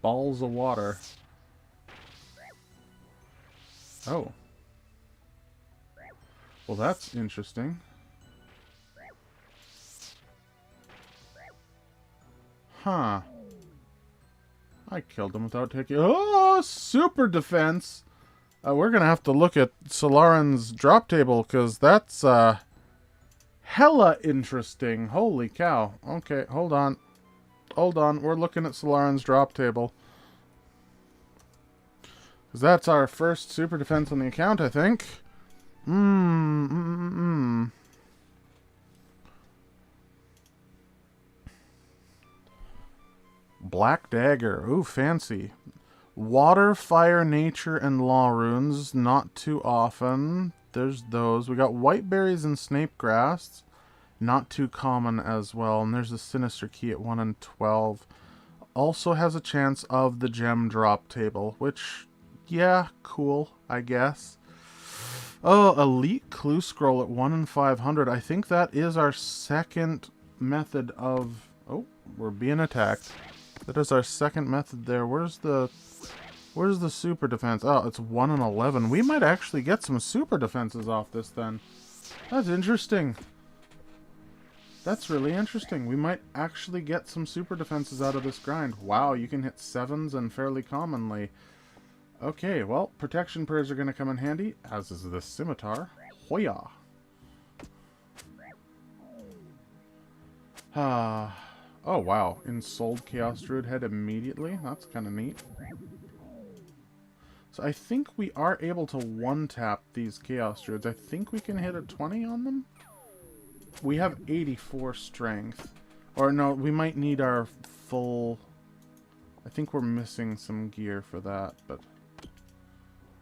balls of water. Oh. Well, that's interesting. Huh. I killed him without taking... Oh, super defense! We're gonna have to look at Salarin's drop table, because that's, hella interesting. Holy cow. Okay, hold on. Hold on, we're looking at Salarin's drop table. Because that's our first super defense on the account, I think. Black Dagger. Ooh, fancy. Water, Fire, Nature, and Law runes. Not too often. There's those. We got White Berries and Snape Grass. Not too common as well. And there's a Sinister Key at 1 and 12. Also has a chance of the gem drop table, which, yeah, cool, I guess. Oh, Elite Clue Scroll at 1 in 500. I think that is our second method of... Oh, we're being attacked. That is our second method there. Where's the super defense? Oh, it's 1 in 11. We might actually get some super defenses off this then. That's interesting. That's really interesting. We might actually get some super defenses out of this grind. Wow, you can hit 7s and fairly commonly. Okay, well, protection prayers are going to come in handy, as is the scimitar. Hoya! Oh, wow. Ensouled Chaos Druid head immediately. That's kind of neat. So I think we are able to one-tap these Chaos Druids. I think we can hit a 20 on them. We have 84 strength. Or no, we might need our full... I think we're missing some gear for that, but...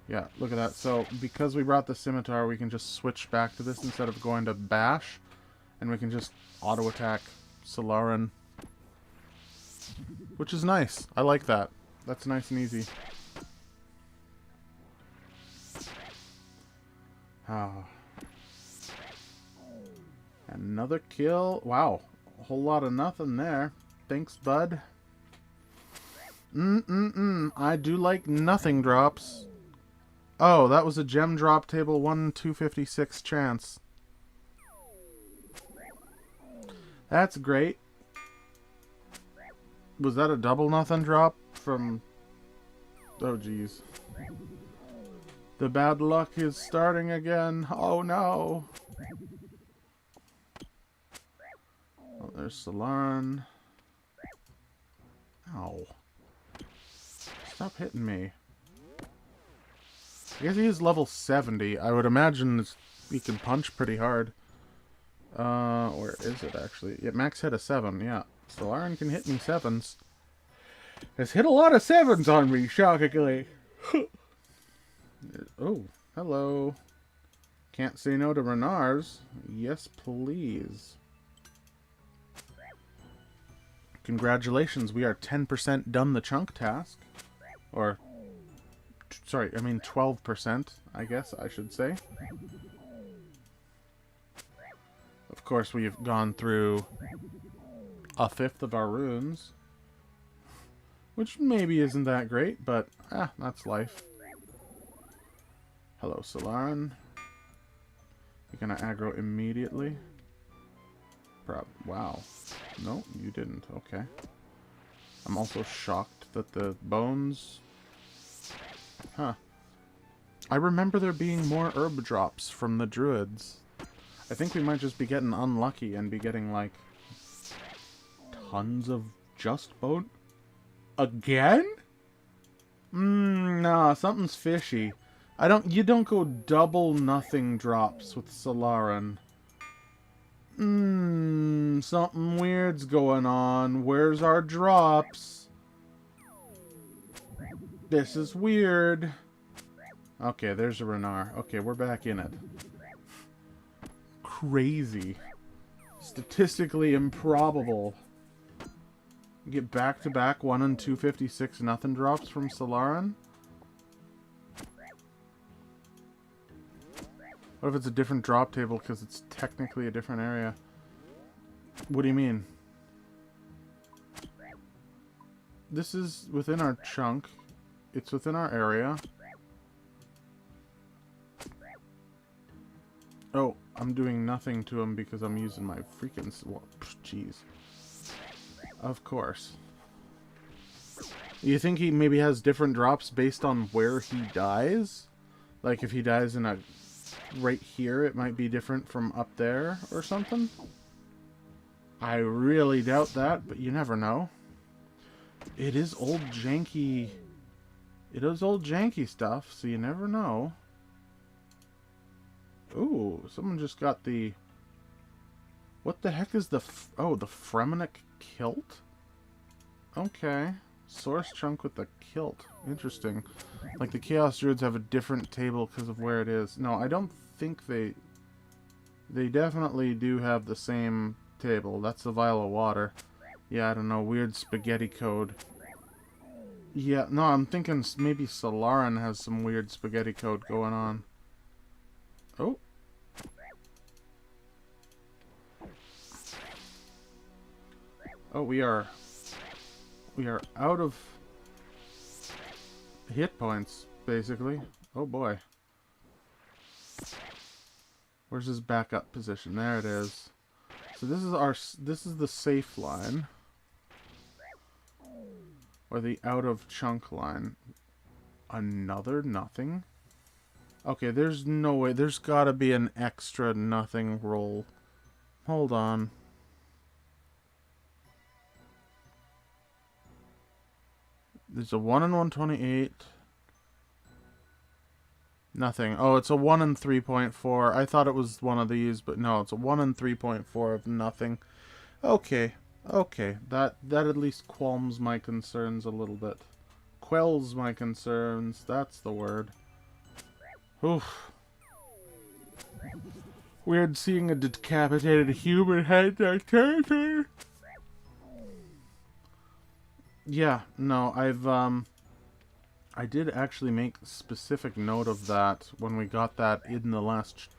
Yeah, look at that. So, because we brought the scimitar, we can just switch back to this instead of going to bash. And we can just auto-attack Salarin. Which is nice. I like that. That's nice and easy. Another kill. Wow. A whole lot of nothing there. Thanks, bud. I do like nothing drops. Oh, that was a gem drop table 1 in 256 chance. That's great. Was that a double nothing drop from... Oh, jeez. The bad luck is starting again. Oh, no. Oh, there's Salarin. Ow. Stop hitting me. I guess he is level 70. I would imagine he can punch pretty hard. Where is it, actually? Yeah, max hit a 7, yeah. Salarin can hit me 7s. Has hit a lot of 7s on me, shockingly. Oh, hello. Can't say no to Renars. Yes, please. Congratulations, we are 10% done the chunk task. Or, sorry, I mean 12%, I guess I should say. Of course, we've gone through a fifth of our runes. Which maybe isn't that great, but, that's life. Hello, Salarin. You're gonna aggro immediately. Wow. No, you didn't. Okay. I'm also shocked that the bones... Huh. I remember there being more herb drops from the druids. I think we might just be getting unlucky and be getting, like, tons of just bone. Again? Nah, something's fishy. You don't go double nothing drops with Salarin. Something weird's going on. Where's our drops? This is weird. Okay, there's a Renar. Okay, we're back in it. Crazy. Statistically improbable. Get back-to-back 1 in 256 nothing drops from Salarin? What if it's a different drop table because it's technically a different area? What do you mean? This is within our chunk. It's within our area. Oh, I'm doing nothing to him because I'm using my freaking... Jeez. Of course. You think he maybe has different drops based on where he dies? Like if he dies in a... right here, it might be different from up there or something? I really doubt that, but you never know. It is old janky... It is old janky stuff, so you never know. Oh, someone just got the... What the heck is the... Oh, the Fremenic kilt? Okay. Source chunk with the kilt. Interesting. Like, the Chaos Druids have a different table because of where it is. No, I don't think they... They definitely do have the same table. That's the vial of water. Yeah, I don't know. Weird spaghetti code. Yeah, no, I'm thinking maybe Salarin has some weird spaghetti code going on. Oh. Oh, we are out of hit points, basically. Oh boy. Where's his backup position? There it is. So this is the safe line. Or the out of chunk line. Another nothing? Okay, there's no way. There's gotta be an extra nothing roll. Hold on. There's a 1 in 128. Nothing. Oh, it's a 1 in 3.4. I thought it was one of these, but no, it's a 1 in 3.4 of nothing. Okay. Okay. That at least qualms my concerns a little bit. Quells my concerns. That's the word. Oof. Weird seeing a decapitated human head in our territory. Yeah, no, I did actually make specific note of that when we got that in the last,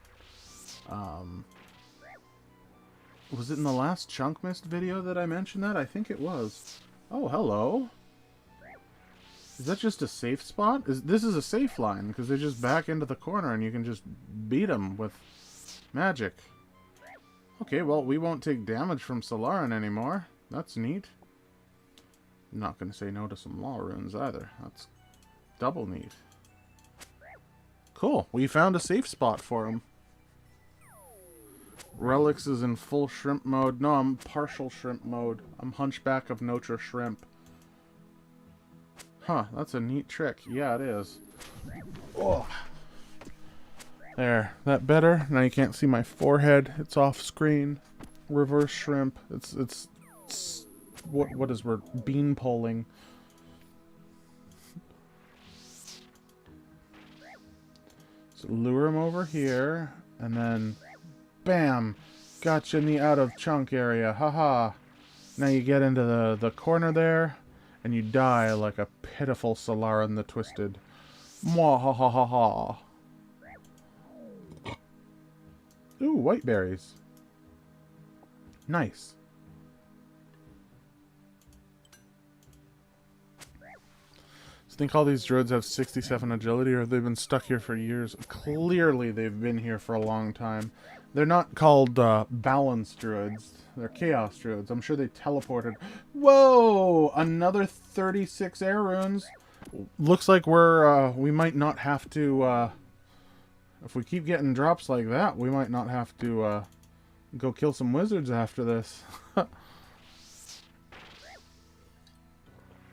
was it in the last ChunkMist video that I mentioned that? I think it was. Oh, hello. Is that just a safe spot? This is a safe line, because they just back into the corner and you can just beat them with magic. Okay, well, we won't take damage from Salarin anymore. That's neat. I'm not going to say no to some law runes either. That's double neat. Cool. We found a safe spot for him. Relix is in full shrimp mode. No, I'm partial shrimp mode. I'm Hunchback of Notre Shrimp. Huh, that's a neat trick. Yeah, it is. Oh. There. That better? Now you can't see my forehead. It's off screen. Reverse shrimp. It's what is we're bean polling. So lure him over here, and then bam, gotcha in the out of chunk area. Haha. Now you get into the corner there, and you die like a pitiful Salarin the Twisted. Mwah ha ha ha ha. Ooh, white berries. Nice. I think all these druids have 67 agility, or have they been stuck here for years? Clearly they've been here for a long time. They're not called balance druids. They're chaos druids. I'm sure they teleported. Whoa! Another 36 air runes. Looks like we might not have to, if we keep getting drops like that, we might not have to go kill some wizards after this.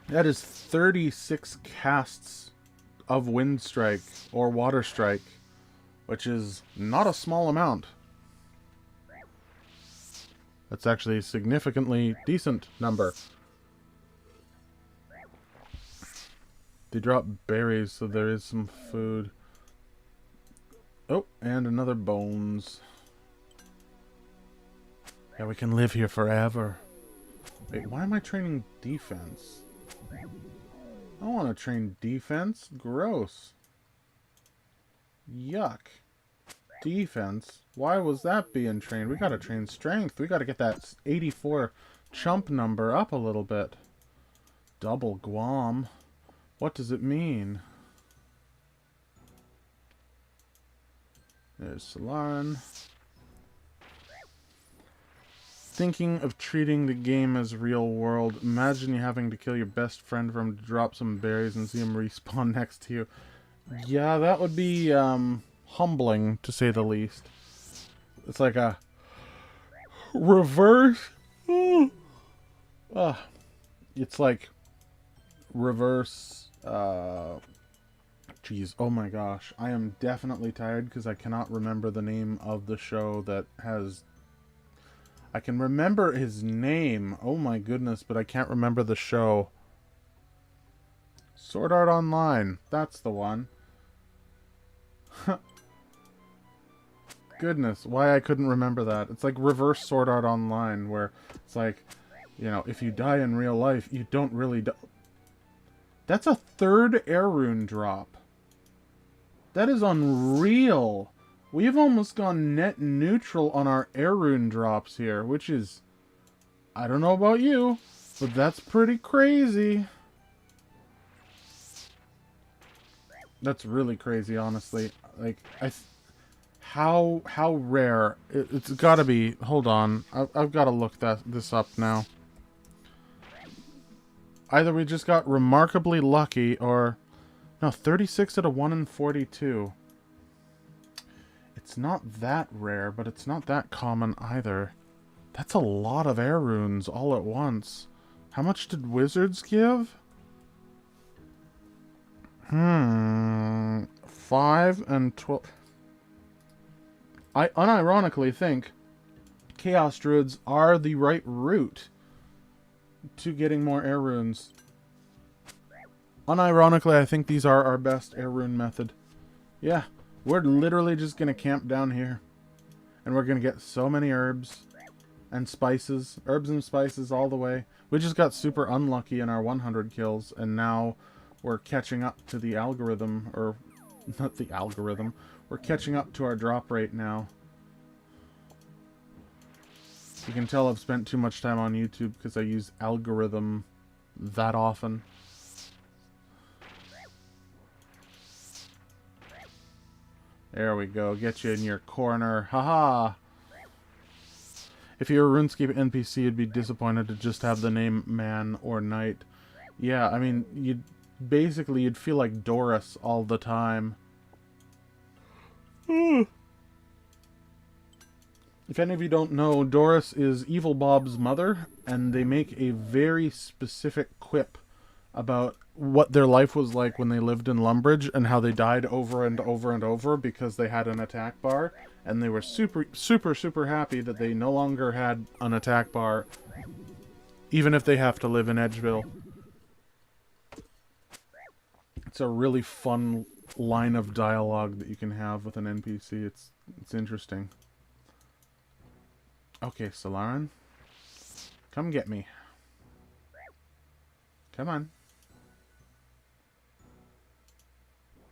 That is 36 casts of Wind Strike or Water Strike, which is not a small amount. That's actually a significantly decent number. They drop berries, so there is some food. Oh, and another bones. Yeah, we can live here forever. Wait, why am I training defense? I don't want to train defense. Gross. Yuck. Defense? Why was that being trained? We gotta train strength. We gotta get that 84 chump number up a little bit. Double Guam. What does it mean? There's Salarin. Thinking of treating the game as real world. Imagine you having to kill your best friend for him to drop some berries and see him respawn next to you. Yeah, that would be humbling, to say the least. It's like a reverse. It's like reverse Jeez, oh my gosh. I am definitely tired because I cannot remember the name of the show that has... I can remember his name. Oh my goodness, but I can't remember the show. Sword Art Online. That's the one. Goodness, why I couldn't remember that. It's like reverse Sword Art Online, where it's like, you know, if you die in real life, you don't really die. That's a third air rune drop. That is unreal. We've almost gone net neutral on our air rune drops here, which is... I don't know about you, but that's pretty crazy. That's really crazy, honestly. Like, how rare... It's gotta be... Hold on. I've gotta look this up now. Either we just got remarkably lucky, or... No, 36 out of 1 in 42. It's not that rare, but it's not that common either. That's a lot of air runes all at once. How much did wizards give? 5 and 12. I unironically think Chaos Druids are the right route to getting more air runes. Unironically, I think these are our best air rune method. Yeah, we're literally just going to camp down here. And we're going to get so many herbs and spices. Herbs and spices all the way. We just got super unlucky in our 100 kills. And now we're catching up to the algorithm. Or, not the algorithm. We're catching up to our drop rate now. You can tell I've spent too much time on YouTube because I use algorithm that often. There we go. Get you in your corner. Haha! If you were a RuneScape NPC, you'd be disappointed to just have the name Man or Knight. Yeah, I mean, you'd feel like Doris all the time. If any of you don't know, Doris is Evil Bob's mother, and they make a very specific quip about what their life was like when they lived in Lumbridge and how they died over and over and over because they had an attack bar, and they were super, super, super happy that they no longer had an attack bar, even if they have to live in Edgeville. It's a really fun line of dialogue that you can have with an NPC. It's interesting. Okay, Salarin. Come get me. Come on.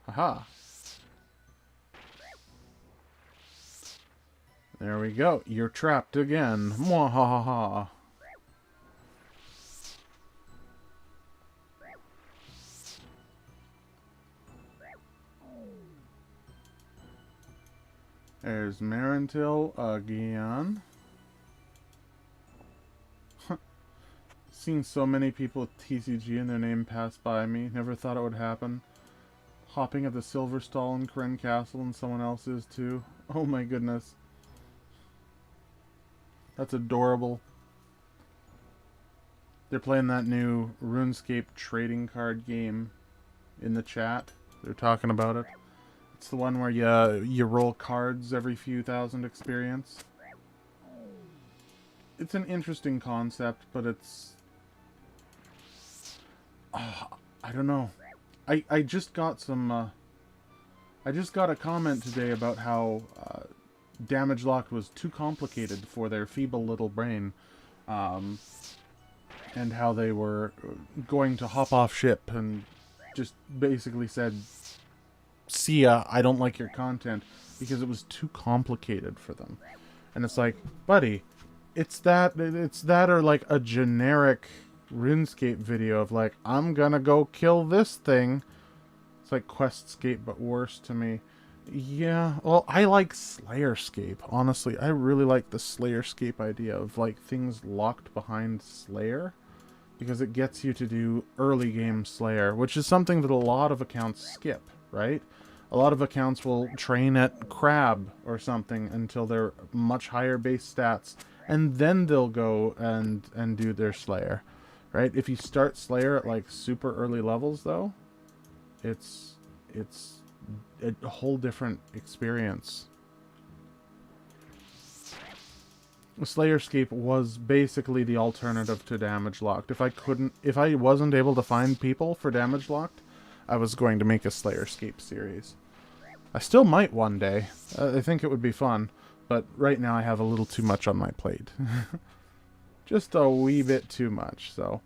Haha. There we go. You're trapped again. Mwahaha. There's Marentil again. Seen so many people with TCG in their name pass by me. Never thought it would happen. Hopping at the Silver Stall in Kren Castle, and someone else is too. Oh my goodness. That's adorable. They're playing that new RuneScape trading card game in the chat. They're talking about it. It's the one where you roll cards every few thousand experience. It's an interesting concept, but it's... I don't know. I just got some... I just got a comment today about how Damage Locked was too complicated for their feeble little brain. And how they were going to hop off ship and just basically said, "See ya, I don't like your content," because it was too complicated for them. And it's like, buddy, it's that or like a generic RuneScape video of like, I'm gonna go kill this thing. It's like Questscape, but worse to me. Yeah, well, I like Slayerscape. Honestly, I really like the Slayerscape idea of like things locked behind Slayer, because it gets you to do early game Slayer, which is something that a lot of accounts skip, right? A lot of accounts will train at Crab or something until they're much higher base stats, and then they'll go and do their Slayer, right? If you start Slayer at like super early levels, though, it's it's a whole different experience. Slayerscape was basically the alternative to Damage Locked. If I wasn't able to find people for Damage Locked, I was going to make a Slayerscape series. I still might one day. I think it would be fun, but right now I have a little too much on my plate. Just a wee bit too much, so.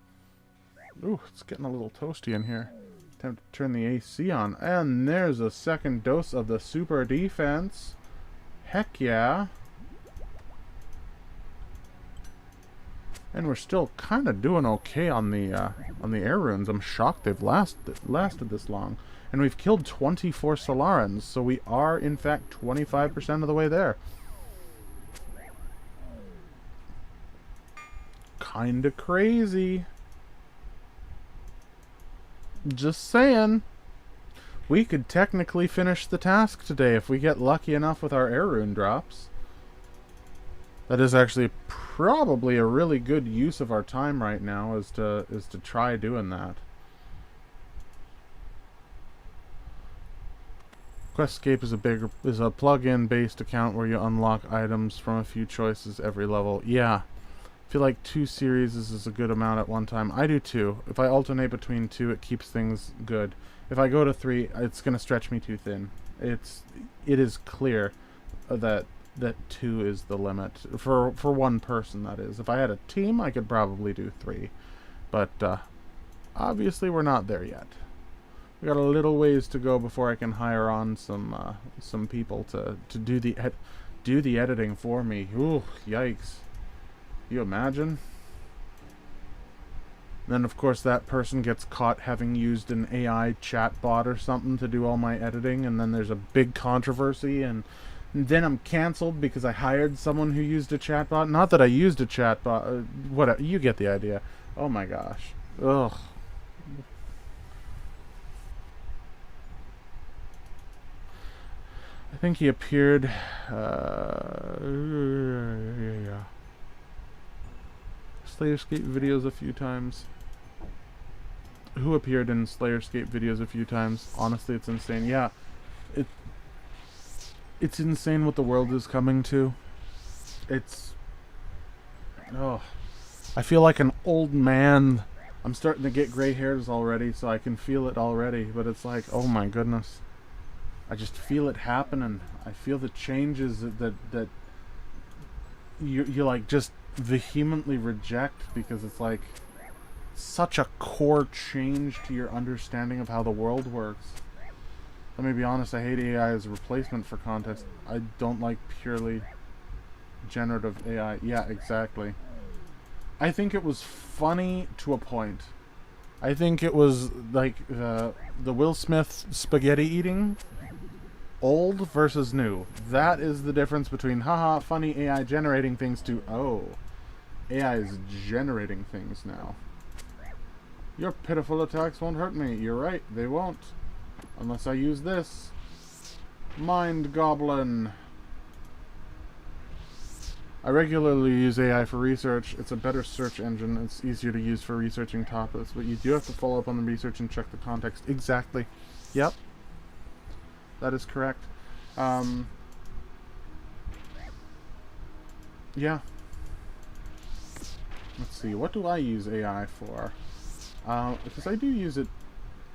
Ooh, it's getting a little toasty in here. Time to turn the AC on. And there's a second dose of the super defense. Heck yeah. And we're still kind of doing okay on the air runes. I'm shocked they've lasted this long. And we've killed 24 Salarins, so we are, in fact, 25% of the way there. Kinda crazy. Just saying. We could technically finish the task today if we get lucky enough with our air rune drops. That is actually probably a really good use of our time right now, is to try doing that. Questscape is a plug-in based account where you unlock items from a few choices every level. Yeah. I feel like 2 series is a good amount at one time. I do too. If I alternate between 2, it keeps things good. If I go to 3, it's going to stretch me too thin. It is clear that 2 is the limit for one person, that is. If I had a team, I could probably do 3. But obviously we're not there yet. We got a little ways to go before I can hire on some people to do the editing for me. Ooh, yikes. You imagine? Then of course that person gets caught having used an AI chatbot or something to do all my editing, and then there's a big controversy, and then I'm cancelled because I hired someone who used a chatbot. Not that I used a chatbot. Whatever. You get the idea. Oh my gosh. Ugh. I think he appeared. Slayerscape videos a few times. Who appeared in Slayerscape videos a few times? Honestly, it's insane. Yeah. It's insane what the world is coming to. Oh. I feel like an old man. I'm starting to get gray hairs already, so I can feel it already. But it's like, oh my goodness. I just feel it happening. I feel the changes that you like just vehemently reject, because it's like such a core change to your understanding of how the world works. Let me be honest, I hate AI as a replacement for context. I don't like purely generative AI. Yeah, exactly. I think it was funny to a point. I think it was like the Will Smith spaghetti eating. Old versus new. That is the difference between haha funny AI generating things to oh, AI is generating things now. Your pitiful attacks won't hurt me. You're right, they won't. Unless I use this. Mind Goblin. I regularly use AI for research. It's a better search engine. It's easier to use for researching topics, but you do have to follow up on the research and check the context. Exactly. Yep. That is correct. Yeah. Let's see. What do I use AI for? Because I do use it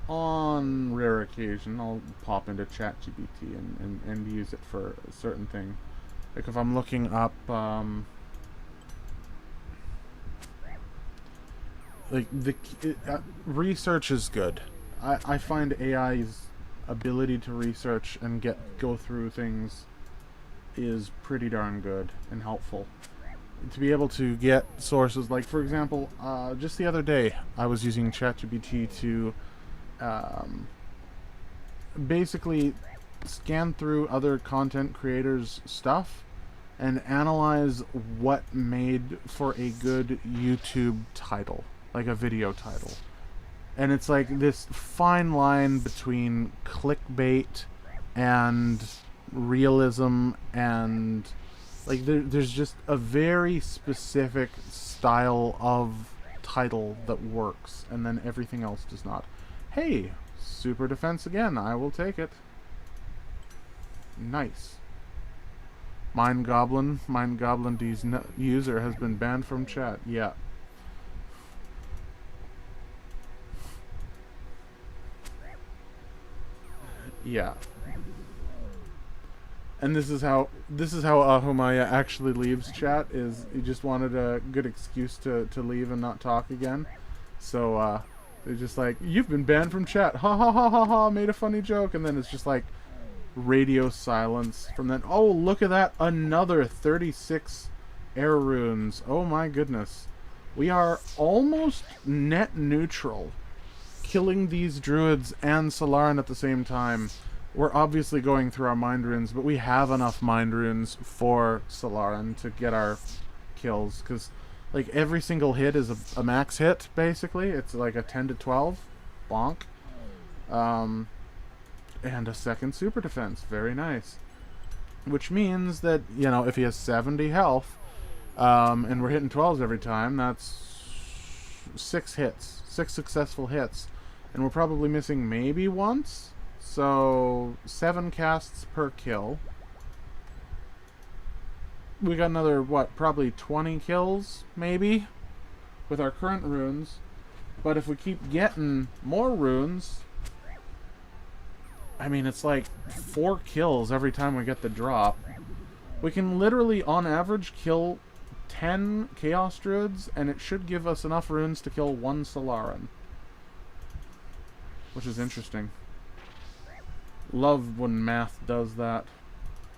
on rare occasion. I'll pop into ChatGPT and use it for a certain thing. Like if I'm looking up, research is good. I find AI's ability to research and go through things is pretty darn good and helpful. To be able to get sources, like for example, just the other day I was using ChatGPT to basically scan through other content creators' stuff and analyze what made for a good YouTube title, like a video title. And it's like this fine line between clickbait and realism, and like there's just a very specific style of title that works, and then everything else does not. Hey, Super defense again. I will take it. Nice. Mind Goblin D's user has been banned from chat. Yeah. Yeah. And this is how Ahumaya actually leaves chat, is he just wanted a good excuse to leave and not talk again. So they're just like, you've been banned from chat. Ha ha ha ha ha, made a funny joke, and then it's just like radio silence from then. Oh, look at that, another 36 air runes. Oh my goodness. We are almost net neutral, killing these druids and Salarin at the same time. We're obviously going through our mind runes, but we have enough mind runes for Salarin to get our kills, because like every single hit is a max hit, basically. It's like a 10 to 12 bonk. And a second super defense. Very nice. Which means that, you know, if he has 70 health, and we're hitting 12s every time, that's 6 hits. 6 successful hits. And we're probably missing maybe once. So 7 casts per kill. We got another, what, probably 20 kills, maybe, with our current runes. But if we keep getting more runes, I mean, it's like 4 kills every time we get the drop. We can literally, on average, kill 10 Chaos Druids, and it should give us enough runes to kill 1 Salarin. Which is interesting. Love when math does that.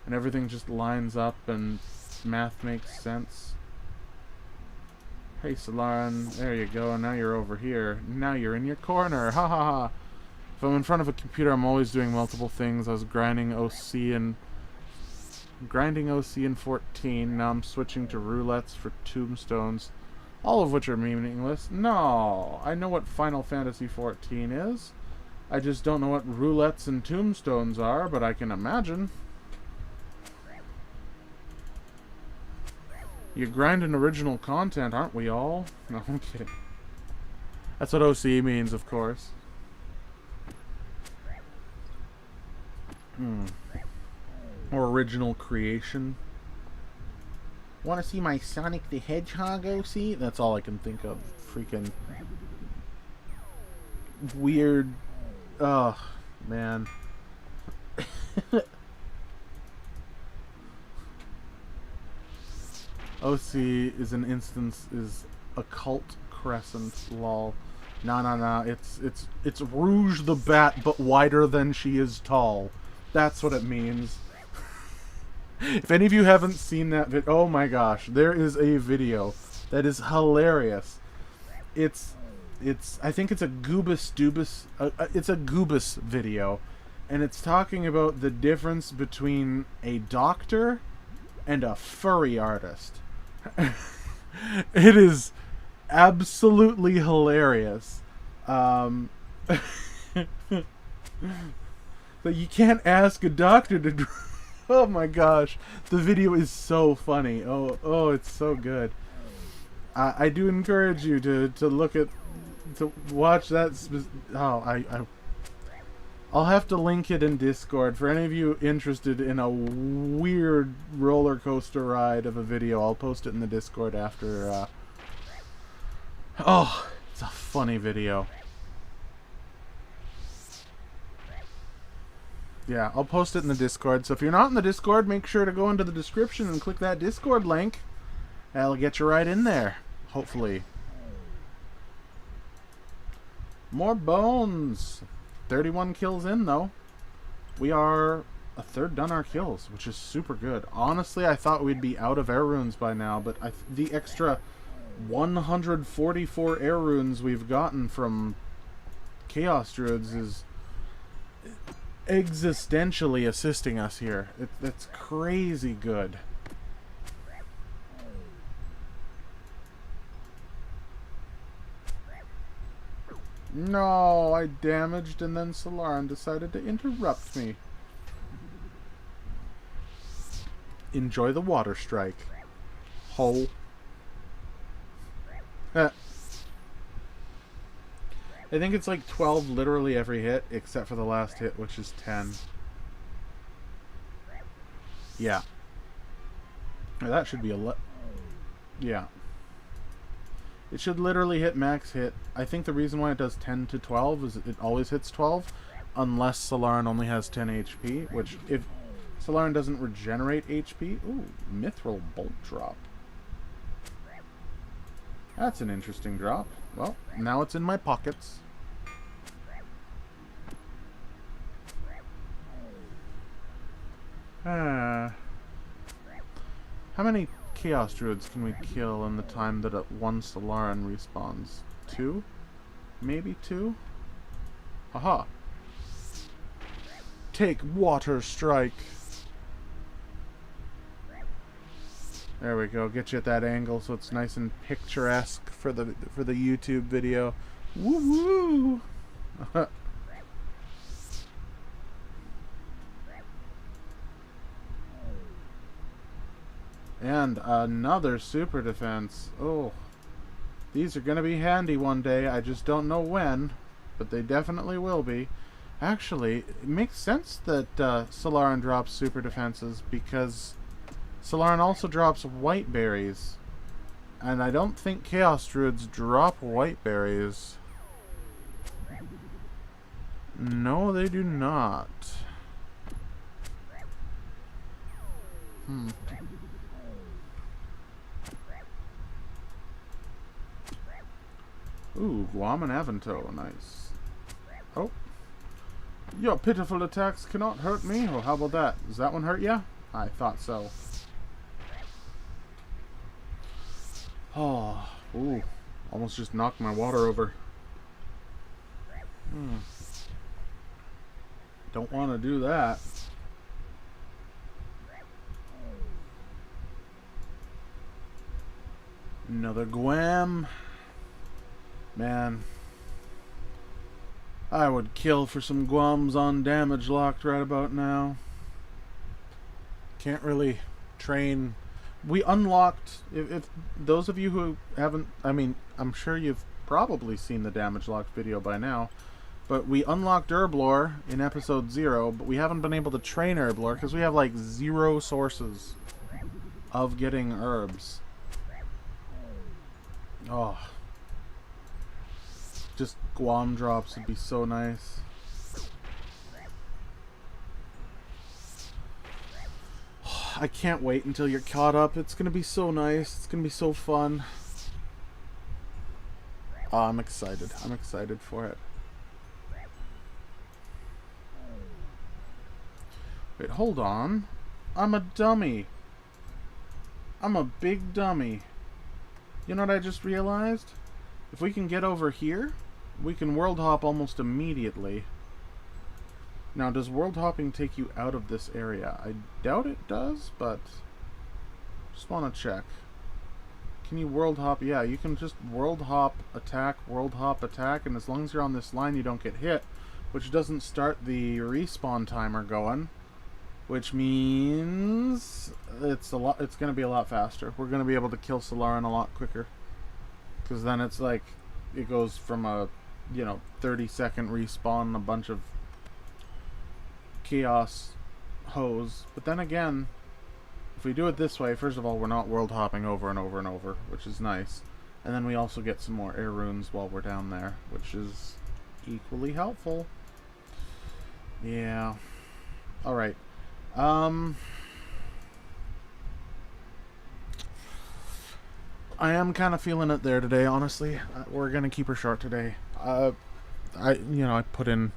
And everything just lines up and math makes sense. Hey Salarin, there you go, now you're over here. Now you're in your corner, ha ha ha. If I'm in front of a computer, I'm always doing multiple things. I was grinding OC in 14, now I'm switching to roulettes for tombstones. All of which are meaningless. No, I know what Final Fantasy 14 is. I just don't know what roulettes and tombstones are, but I can imagine. You grind an original content, aren't we all? No, I'm kidding. That's what OC means, of course. Or original creation. Want to see my Sonic the Hedgehog OC? That's all I can think of. Freaking weird. Ugh, man. OC is an instance, is occult crescent, lol. No, it's Rouge the Bat, but wider than she is tall. That's what it means. If any of you haven't seen that video, oh my gosh, there is a video that is hilarious. I think it's a it's a Goobus video, and it's talking about the difference between a doctor and a furry artist. It is absolutely hilarious. But you can't ask a doctor to oh my gosh, the video is so funny. Oh, it's so good. I do encourage you to look at, to watch that. I'll have to link it in Discord for any of you interested in a weird roller coaster ride of a video. I'll post it in the Discord after. Oh, it's a funny video. Yeah, I'll post it in the Discord. So if you're not in the Discord, make sure to go into the description and click that Discord link. That'll get you right in there, hopefully. More bones. 31 kills in, though. We are a third done our kills, which is super good. Honestly, I thought we'd be out of air runes by now, but the extra 144 air runes we've gotten from Chaos Druids is existentially assisting us here. It's crazy good. No, I damaged and then Salarin decided to interrupt me. Enjoy the water strike. Ho. I think it's like 12 literally every hit, except for the last hit, which is 10. Yeah. That should be a... Yeah. It should literally hit max hit. I think the reason why it does 10 to 12 is it always hits 12, unless Salarin only has 10 HP, which if Salarin doesn't regenerate HP... Ooh, Mithril Bolt drop. That's an interesting drop. Well, now it's in my pockets. How many Chaos Druids can we kill in the time that one Salarin respawns? 2? Maybe 2? Aha! Take Water Strike! There we go. Get you at that angle so it's nice and picturesque for the YouTube video. Woo woo! And another super defense. Oh, these are gonna be handy one day. I just don't know when, but they definitely will be. Actually, it makes sense that Salarin drops super defenses because Salarin also drops white berries. And I don't think Chaos Druids drop white berries. No, they do not. Ooh, Guam and Avanto, nice. Oh. Your pitiful attacks cannot hurt me. Oh, how about that? Does that one hurt ya? I thought so. Oh, ooh. Almost just knocked my water over. Don't want to do that. Another Guam. Man. I would kill for some Guams on damage locked right about now. Can't really train. We unlocked, if those of you who haven't, I mean, I'm sure you've probably seen the damage locked video by now, but we unlocked Herblore in episode 0, but we haven't been able to train Herblore because we have like 0 sources of getting herbs. Oh. Just Guam drops would be so nice. I can't wait until you're caught up. It's gonna be so nice. It's gonna be so fun. Oh, I'm excited. I'm excited for it. Wait, hold on. I'm a dummy. I'm a big dummy. You know what I just realized? If we can get over here, we can world hop almost immediately. Now, does world hopping take you out of this area? I doubt it does, but just want to check. Can you world hop? Yeah, you can just world hop, attack, and as long as you're on this line, you don't get hit, which doesn't start the respawn timer going, which means it's going to be a lot faster. We're going to be able to kill Salarin a lot quicker, because then it's like it goes from a 30-second respawn, a bunch of chaos hose. But then again, if we do it this way, first of all, we're not world hopping over and over and over, which is nice. And then we also get some more air runes while we're down there, which is equally helpful. Yeah. Alright. I am kind of feeling it there today, honestly. We're going to keep her short today. I put in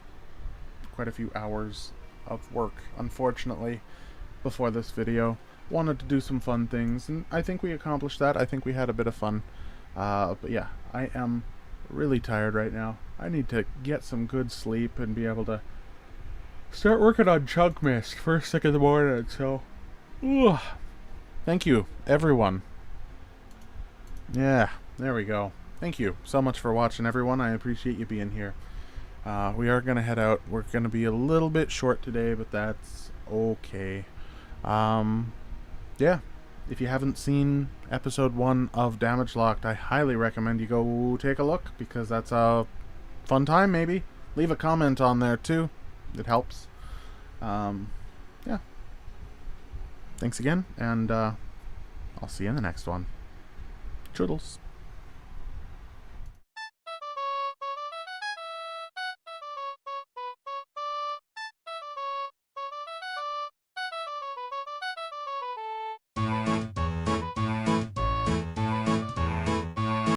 quite a few hours of work, unfortunately, before this video. Wanted to do some fun things, and I think we accomplished that. I think we had a bit of fun. But yeah, I am really tired right now. I need to get some good sleep and be able to start working on ChunkMist first thing in the morning, so... Ooh. Thank you, everyone. Yeah, there we go. Thank you so much for watching, everyone. I appreciate you being here. We are going to head out. We're going to be a little bit short today, but that's okay. Yeah, if you haven't seen episode 1 of Damage Locked, I highly recommend you go take a look, because that's a fun time, maybe. Leave a comment on there too. It helps. Yeah. Thanks again, and I'll see you in the next one. Toodles.